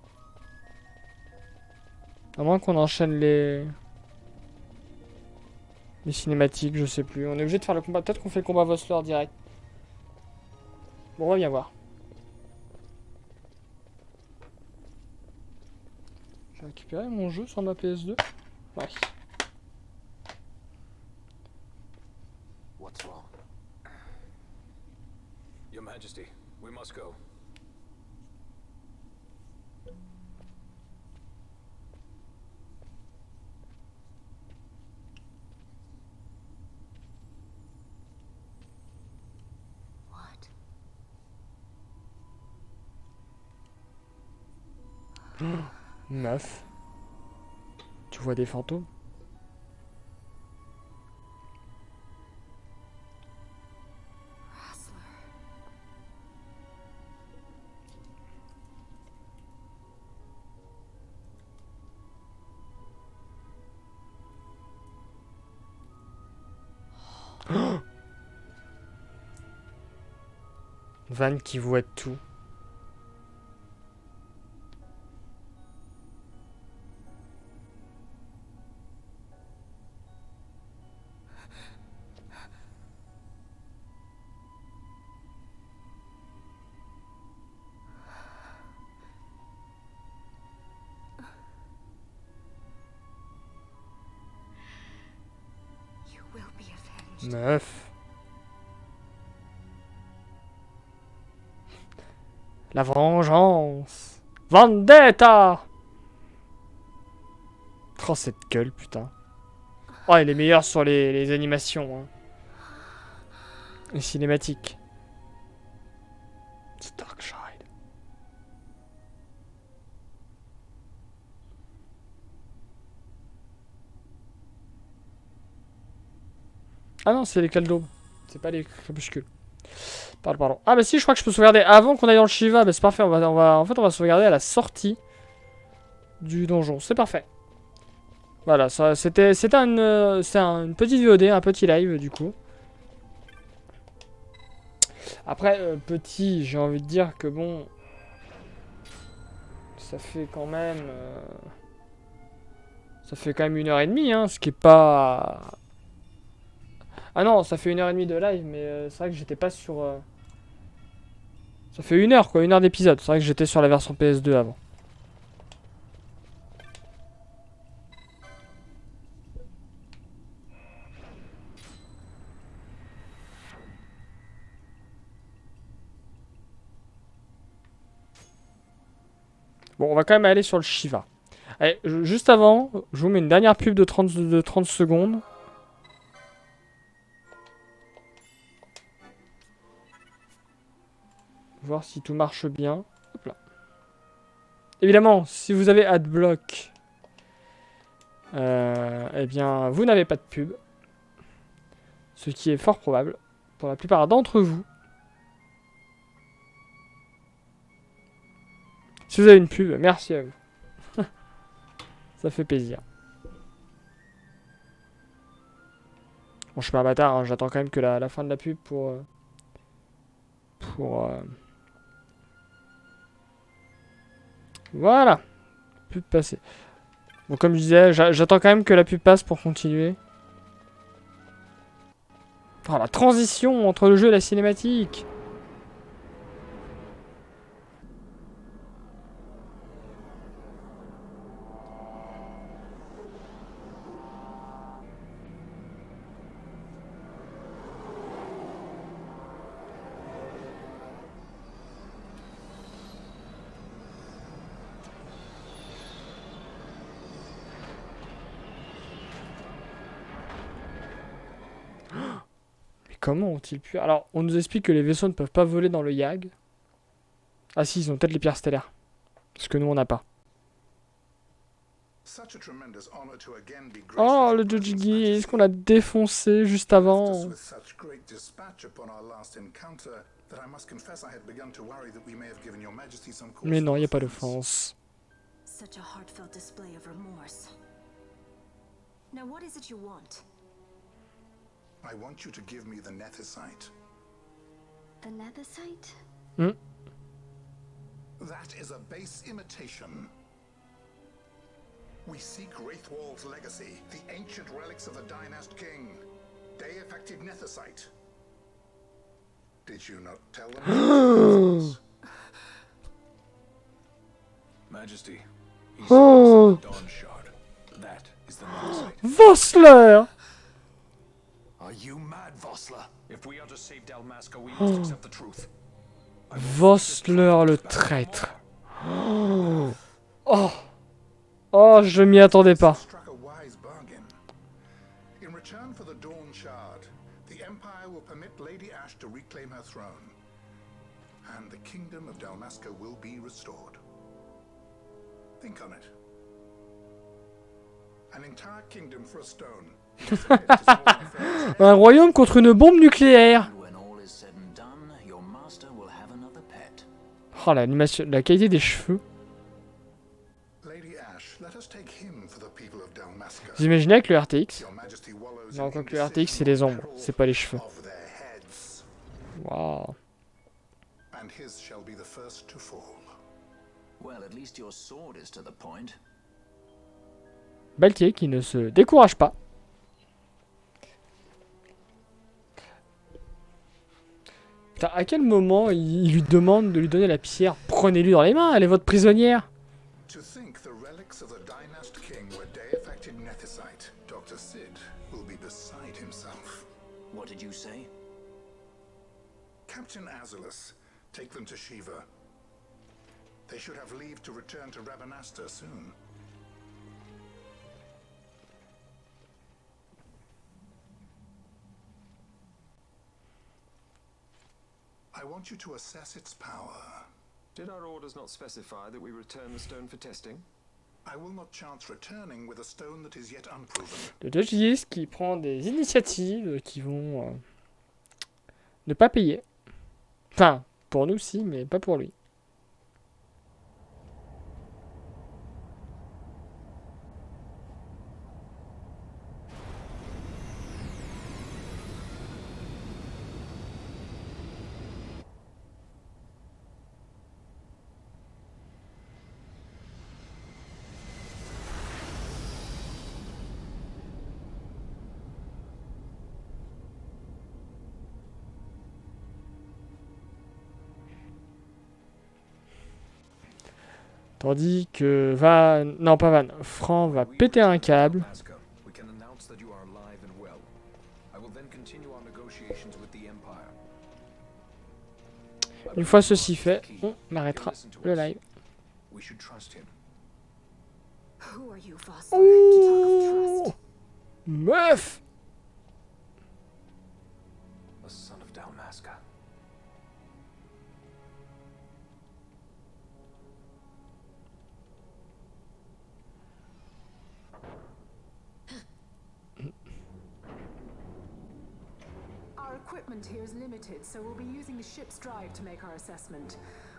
À moins qu'on enchaîne les cinématiques, je sais plus. On est obligé de faire le combat. Peut-être qu'on fait le combat Vossler direct. Bon, on va bien voir. J'ai récupéré mon jeu sur ma PS2. Ouais. What's wrong? Your Majesty, we must go. What? Meuf. Tu vois des fantômes? Rassler. Van qui voit tout. Meuf. La vengeance. Vendetta. Oh, cette gueule, putain. Oh, elle est meilleure sur les animations. Hein. Les cinématiques. C'est Darkshire. Ah non, c'est les Kaldom. C'est pas les crépuscules. Pardon. Ah bah si, je crois que je peux sauvegarder avant qu'on aille dans le Shiva. Bah c'est parfait, en fait on va sauvegarder à la sortie du donjon. C'est parfait. Voilà, c'était une petite VOD, un petit live du coup. Après, petit, j'ai envie de dire que bon... Ça fait quand même... Ça fait quand même 1h30, hein, ce qui est pas... Ah non, ça fait 1h30 de live, mais c'est vrai que j'étais pas sur... Ça fait 1 heure, quoi, 1 heure d'épisode. C'est vrai que j'étais sur la version PS2 avant. Bon, on va quand même aller sur le Shiva. Allez, juste avant, je vous mets une dernière pub de 30 secondes. Voir si tout marche bien. Hop là. Évidemment, si vous avez Adblock, eh bien, vous n'avez pas de pub. Ce qui est fort probable pour la plupart d'entre vous. Si vous avez une pub, merci à vous. Ça fait plaisir. Bon, je suis pas un bâtard, hein, j'attends quand même que la fin de la pub pour voilà. Pub passée. Bon, comme je disais, j'attends quand même que la pub passe pour continuer. Oh, la transition entre le jeu et la cinématique. Comment ont-ils pu... Alors, on nous explique que les vaisseaux ne peuvent pas voler dans le YAG. Ah si, ils ont peut-être les pierres stellaires. Parce que nous, on n'a pas. Oh, le Jojigi, est-ce qu'on l'a défoncé juste avant? Mais non, il n'y a pas d'offense. Such a heartfelt display of remorse. Now what is it you want? I want you to give me the Nethicite. The Nethicite? That is a base imitation. We seek Wraithwall's legacy, the ancient relics of the Dynast King. They affected Nethicite. Did you not tell them? Majesty, he says the Dawn Shard. That is the Nethicite. Vossler! Are you mad, Vossler? If we are to save Dalmasca, we must accept the truth. Vossler le traître. Oh! Oh, je m'y attendais pas. Struck a wise bargain. In return for the Dawn Shard, the Empire will permit Lady Ash to reclaim her throne, and the kingdom of Dalmasca will be restored. Think on it. An entire kingdom for a stone. Un royaume contre une bombe nucléaire. Oh, l'animation, la qualité des cheveux. Vous imaginez avec le RTX? Non, quand le RTX, c'est les ombres, c'est pas les cheveux. Waouh. Baltier qui ne se décourage pas. Putain, à quel moment il lui demande de lui donner la pierre? Prenez-lui dans les mains, elle est votre prisonnière. you say? Captain Azulus, take them to Shiva. They should have leave to return to Rabanastre soon. I want you to assess its power. Did our orders not specify that we return the stone for testing? I will not chance returning with a stone that is yet unproven. Le Dodgis qui prend des initiatives qui vont ne pas payer. Enfin, pour nous si, mais pas pour lui. Tandis que non pas Van, Franc va péter un câble. Dalmasca, we can announce that you are alive and well. I will then continue our negotiations with the Empire. Une fois ceci fait, on arrêtera le live. We should trust him. Who are you, Vossler, to talk of trust? Meuf! A son of Dalmasca. Our equipment here is limited, so we'll be using the ship's drive to make our assessment.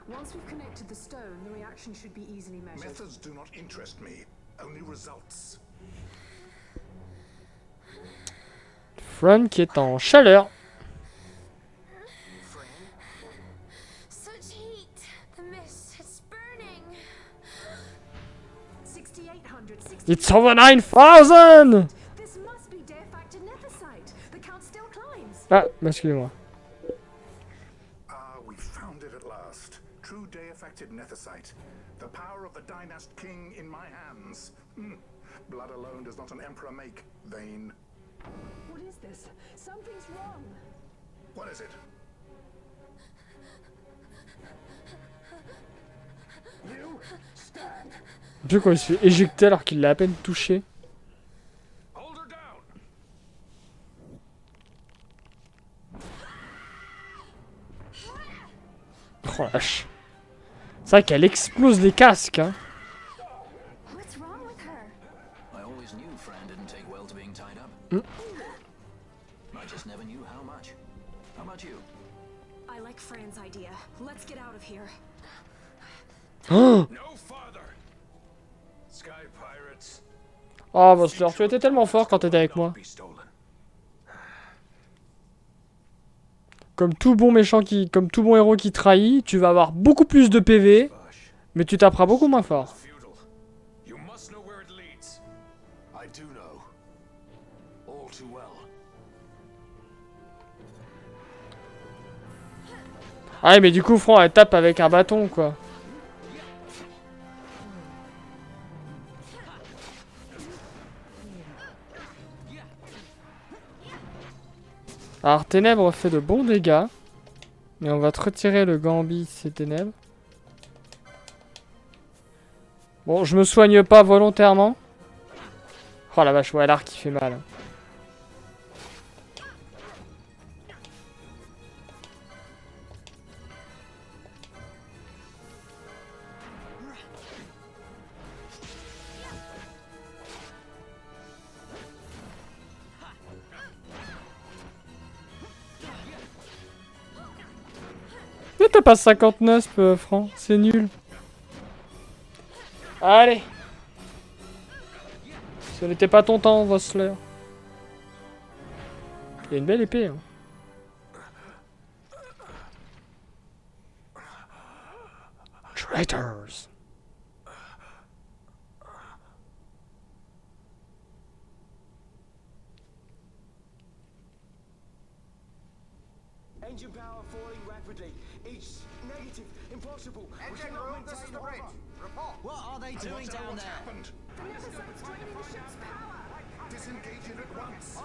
Once we've connected the stone, the reaction should be easily measured. Methods do not interest me, only results. Fran qui est en chaleur. Such heat! The mist, it's burning! 6,800, It's over 9,000! This must be Deifacted Nethicite. The count still climbs. Ah, excusez-moi. Ah, we found it at last. True Deifacted Nethicite. The power of the Dynast King in my hands. Blood alone does not an emperor make, vain. What is this? Something's wrong. What is it? You stand. Tu sais quand il se fait éjecter alors qu'il l'a à peine touché. Hold her down. Oh la vache. C'est vrai qu'elle explose les casques, hein. What's wrong with her? I always knew Fran didn't take well to being tied up. I just never knew how much. How about you? I like Fran's idea. Let's get out of here. Oh, No farther. Sky pirates. oh Vossler, tu étais tellement fort quand t'étais avec moi. Be stolen. Comme tout bon comme tout bon héros qui trahit, tu vas avoir beaucoup plus de PV, Bush. mais tu taperas beaucoup moins fort. Feudal. You must know where it leads. I do know. All too well. Ah mais du coup, Franc, elle tape avec un bâton, quoi. Alors, Ténèbres fait de bons dégâts. Mais on va te retirer le Gambit, ces Ténèbres. Bon, je me soigne pas volontairement. Oh la vache, ouais, l'arc qui fait mal. Mais t'as pas 59 francs, c'est nul. Allez. Ce n'était pas ton temps, Vossler. Il y a une belle épée, hein. Traitors. Engine power falling rapidly. Each negative, impossible. Engine room, this is the bridge. Report. What are they doing down What's there? happened? The Nethicite's draining the ship's power. Disengage it at once.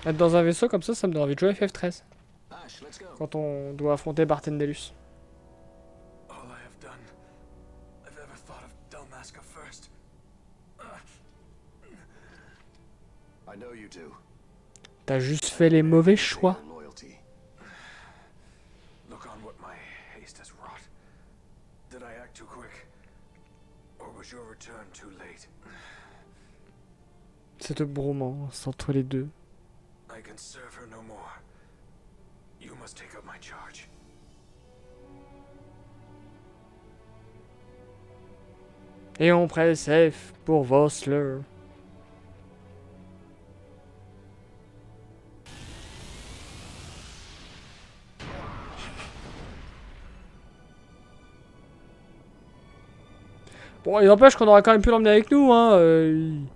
Être dans un vaisseau comme ça me donne envie de jouer à FF13. Ash, let's go. Quand on doit affronter Bartendellus. All I have done, I've ever thought of Dalmasca first. I know you do. T'as juste fait les mauvais choix. Your loyalty. Look on what my haste has wrought. Did I act too quick? Or was your return too late? Cette bromance entre les deux. I can serve her no more. You must take up my charge. Et on presse F pour Vossler. Bon, il n'empêche qu'on aurait quand même pu l'emmener avec nous, hein.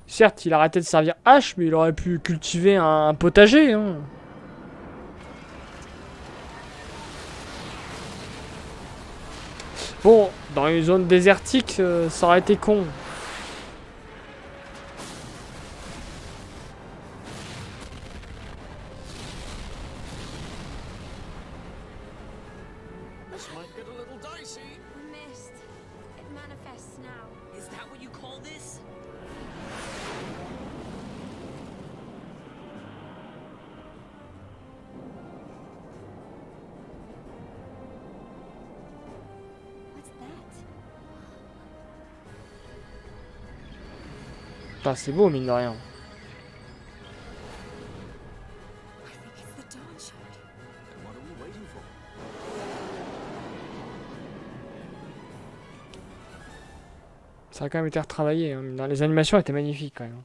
Certes, il a arrêté de servir hache, mais il aurait pu cultiver un potager, hein. Bon, dans une zone désertique, ça aurait été con. This might get a little dicey. We missed. It manifests now. Is that what you call this? What's that? Putain, c'est beau, mine de rien. I think it's the Dawn Shard. What are we waiting for? Ça a quand même été retravaillé, hein. Dans les animations étaient magnifiques quand même.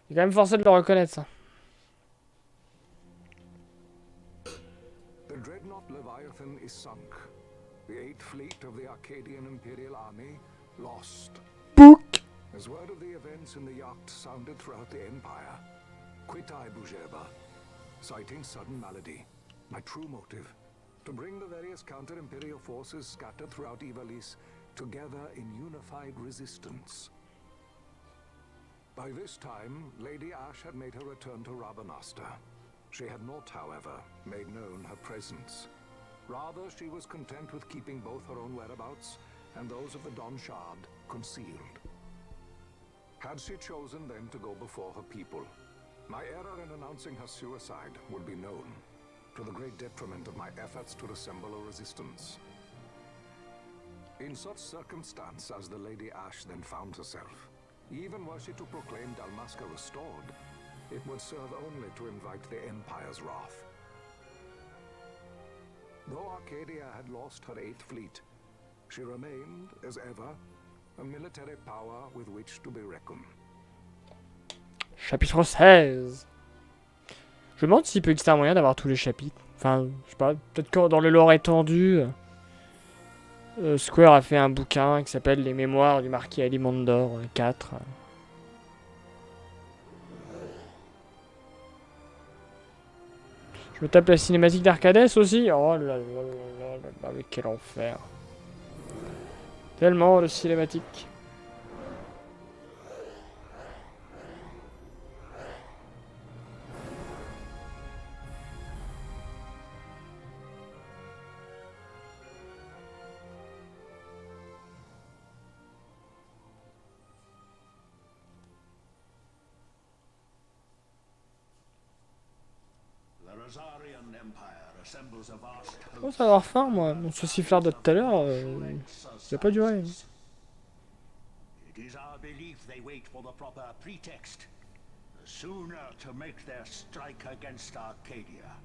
Il est quand même forcé de le reconnaître, ça. The dreadnought Leviathan is sunk. The 8th fleet of the Arcadian Imperial Army lost. Book. As word of the events in the yacht sounded throughout the Empire, quit I Bujeba, citing sudden malady. My true motive, to bring the various counter-imperial forces scattered throughout Ivalice together in unified resistance. By this time, Lady Ash had made her return to Rabanastre. She had not, however, made known her presence. Rather, she was content with keeping both her own whereabouts and those of the Dawn Shard concealed. Had she chosen then to go before her people, my error in announcing her suicide would be known, to the great detriment of my efforts to assemble a resistance. In such circumstance as the Lady Ash then found herself, even were she to proclaim Dalmasca restored, it would serve only to invite the Empire's wrath. Though Arcadia had lost her 8th fleet, she remained, as ever, a military power with which to be reckoned. Chapitre 16. Je me demande s'il peut exister un moyen d'avoir tous les chapitres. Enfin, je sais pas, peut-être que dans le lore étendu, Square a fait un bouquin qui s'appelle Les Mémoires du Marquis Alimandor 4. Je me tape la cinématique d'Arcadès aussi. Oh là là là là là, mais quel enfer. Tellement de cinématiques. Je commence à avoir faim, moi. Mon sauciflard de tout à l'heure, ça n'a pas duré. It is our belief they wait for the proper pretext, the sooner to make their strike against Arcadia.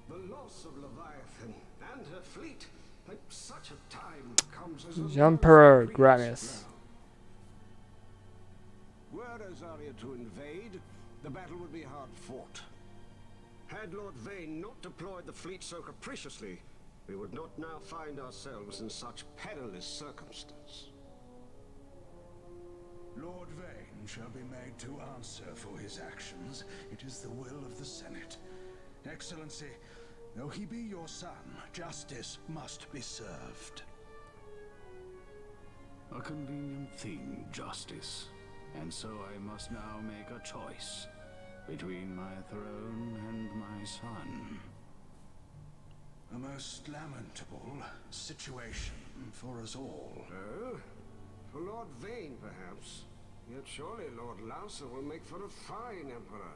The loss of Leviathan and her fleet at such a time comes as a The Emperor Gramis. Were Azaria to invade, the battle would be hard fought. Had Lord Vayne not deployed the fleet so capriciously, we would not now find ourselves in such perilous circumstance. Lord Vayne shall be made to answer for his actions. It is the will of the Senate. Excellency, though he be your son, justice must be served. A convenient thing, justice. And so I must now make a choice between my throne and my son. A most lamentable situation for us all. Oh? For Lord Vane, perhaps. Yet surely Lord Larsa will make for a fine emperor.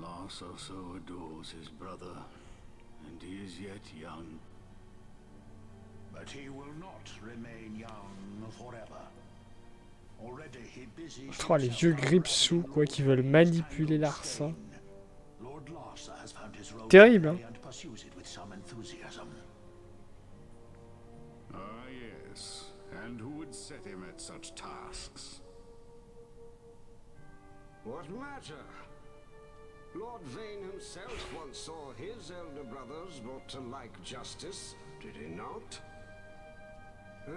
Larsa so adores his brother, and he is yet young. But he will not remain young forever. Already he busies Oh, les vieux Gripsou, quoi, qui veulent manipuler Larsa. Lord Larsa has found his role Terrible, hein. and pursues it with some enthusiasm. Ah, yes. And who would set him at such tasks? What matter? Lord Vane himself once saw his elder brothers brought to like justice, did he not?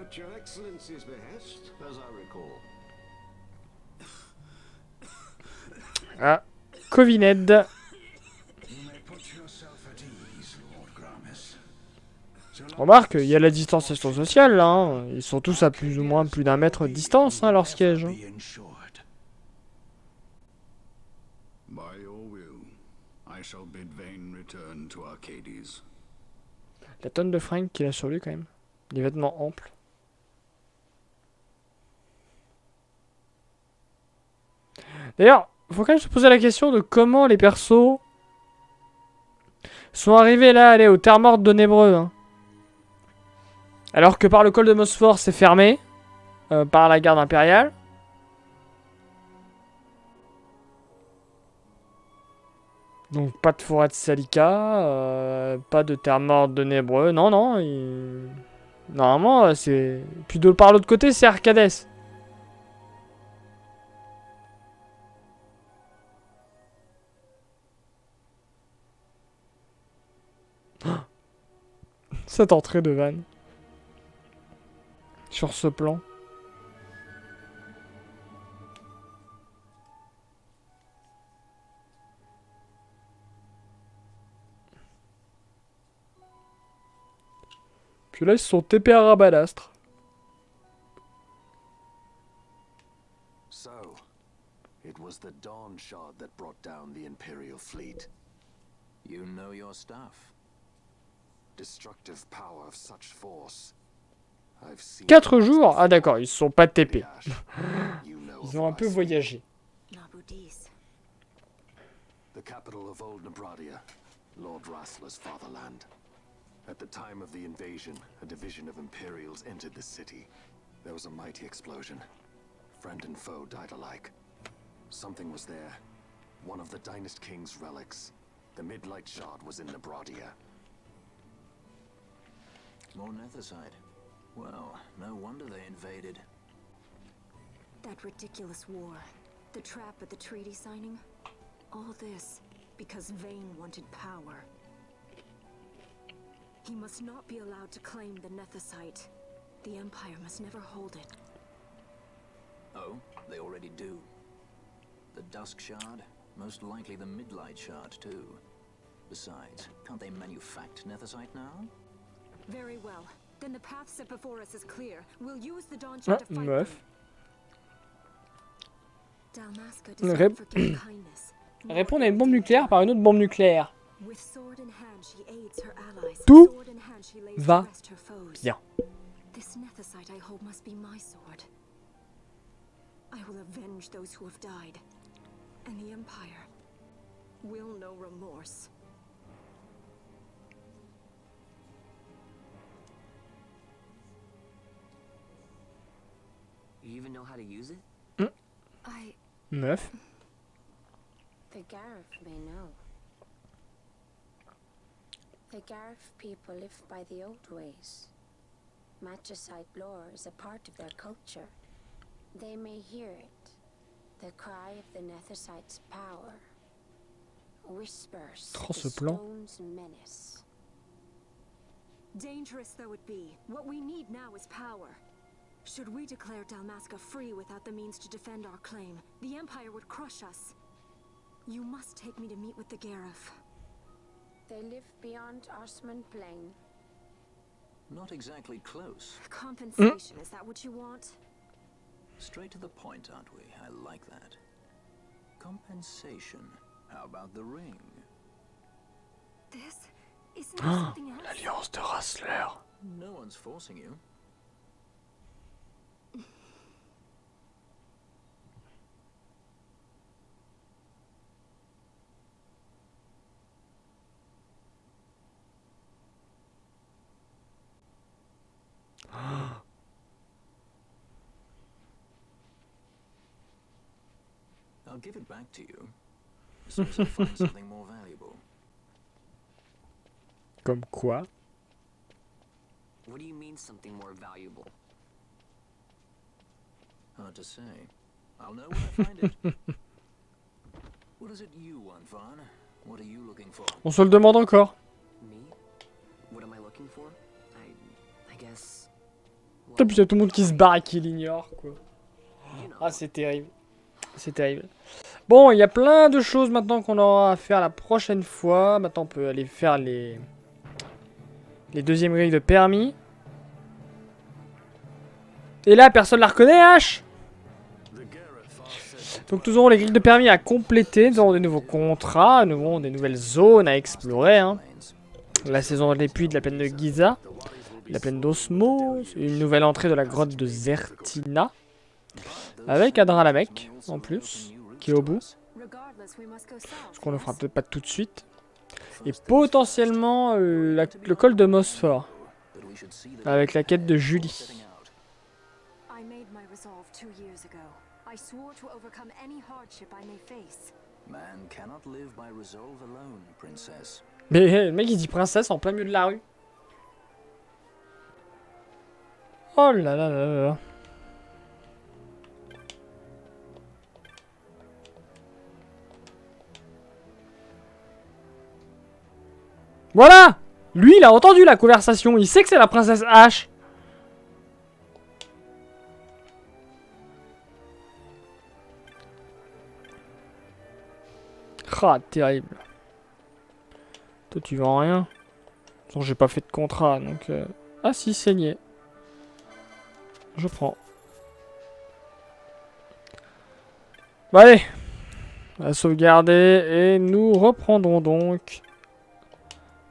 At your excellency's behest, as I recall. Ah, Covined. Remarque, il y a la distanciation sociale, là. Hein. Ils sont tous à plus ou moins plus d'1 mètre de distance, hein, leur siège. Hein. By your will, I shall bid Vane return to Arcades. La tonne de fringues qu'il a sur lui, quand même. Les vêtements amples. D'ailleurs, faut quand même se poser la question de comment les persos sont arrivés là, allez, au terre morte de Nébreux. Hein. Alors que par le col de Mosphore, c'est fermé. Par la garde impériale. Donc pas de forêt de Salika, pas de terre morte de Nébreux. Non, non. Normalement, c'est... Puis par l'autre côté, c'est Arcades. Cette entrée de vanne. Sur ce plan. Puis là, ils se sont TP à Rabadastre. So, it was the Dawn Shard that brought down the Imperial fleet. You know your stuff. Destructive power of such force. 4 jours? Ah d'accord, ils se sont pas TP. Ils ont un peu voyagé. The capital of Old Nebradia, Lord Rassler's fatherland. At the time of the invasion, a division of Imperials entered the city. There was a mighty explosion. Friend and foe died alike. Something was there. One of the Dynast King's relics. The Midlight Shard was in Nebradia. More Netherside. Well, no wonder they invaded. That ridiculous war. The trap at the treaty signing. All this because Vane wanted power. He must not be allowed to claim the Nethicite. The Empire must never hold it. Oh, they already do. The Dusk Shard? Most likely the Midlight Shard, too. Besides, can't they manufacture Nethicite now? Very well. Then the path set before us is clear. We'll use the Dawn Shard to fight them. Dalmasca does not forget kindness. Répondre à une bombe nucléaire par une autre bombe nucléaire. Tout va bien. This Nethicite I hold must be my sword. I will avenge those who have died, and the Empire will know remorse. You even know how to use it? Meuf. The Garif may know. The Garif people live by the old ways. Magicite lore is a part of their culture. They may hear it, the cry of the Nethicite's power. Whispers the stone's menace. Dangerous though it be, what we need now is power. Should we declare Dalmasca free without the means to defend our claim, the Empire would crush us. You must take me to meet with the Gareth. They live beyond Osman Plain. Not exactly close. Compensation, is that what you want? Straight to the point, aren't we? I like that. Compensation. How about the ring? This? Isn't there something else? L'alliance de Rassler. No one's forcing you. I'll give it back to you as soon as I find something more valuable. Comme quoi? What do you mean something more valuable? Hard to say. I'll know when I find it. What is it you want, Vaughn? What are you looking for? On se le demande encore. Me? What am I looking for? I guess... Putain, puis y a tout le monde qui se barre et qui l'ignore, quoi. Ah, c'est terrible. C'est terrible. Bon, il y a plein de choses maintenant qu'on aura à faire la prochaine fois. Maintenant, on peut aller faire les deuxièmes grilles de permis. Et là, personne la reconnaît, H. Donc, nous aurons les grilles de permis à compléter. Nous aurons des nouveaux contrats. Nous aurons des nouvelles zones à explorer. Hein. La saison des puits de la plaine de Giza. La plaine d'Osmos. Une nouvelle entrée de la grotte de Zertina. Avec Adralamek, en plus, qui est au bout. Ce qu'on ne fera peut-être pas tout de suite. Et potentiellement le col de Mosphore. Avec la quête de Julie. Mais le mec il dit princesse en plein milieu de la rue. Oh là là là là. Voilà! Lui, il a entendu la conversation. Il sait que c'est la princesse H. Ah, terrible. Toi, tu vends rien. De toute façon, j'ai pas fait de contrat, donc... Ah si, saigné. Je prends. Bon, allez. On va sauvegarder et nous reprendrons donc...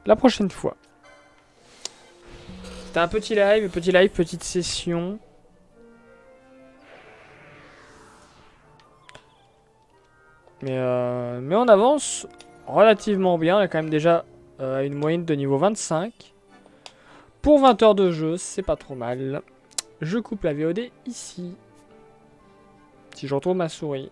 la prochaine fois. C'était un petit live, petite session. Mais on avance relativement bien. On a quand même déjà une moyenne de niveau 25. Pour 20 heures de jeu, c'est pas trop mal. Je coupe la VOD ici. Si je retrouve ma souris.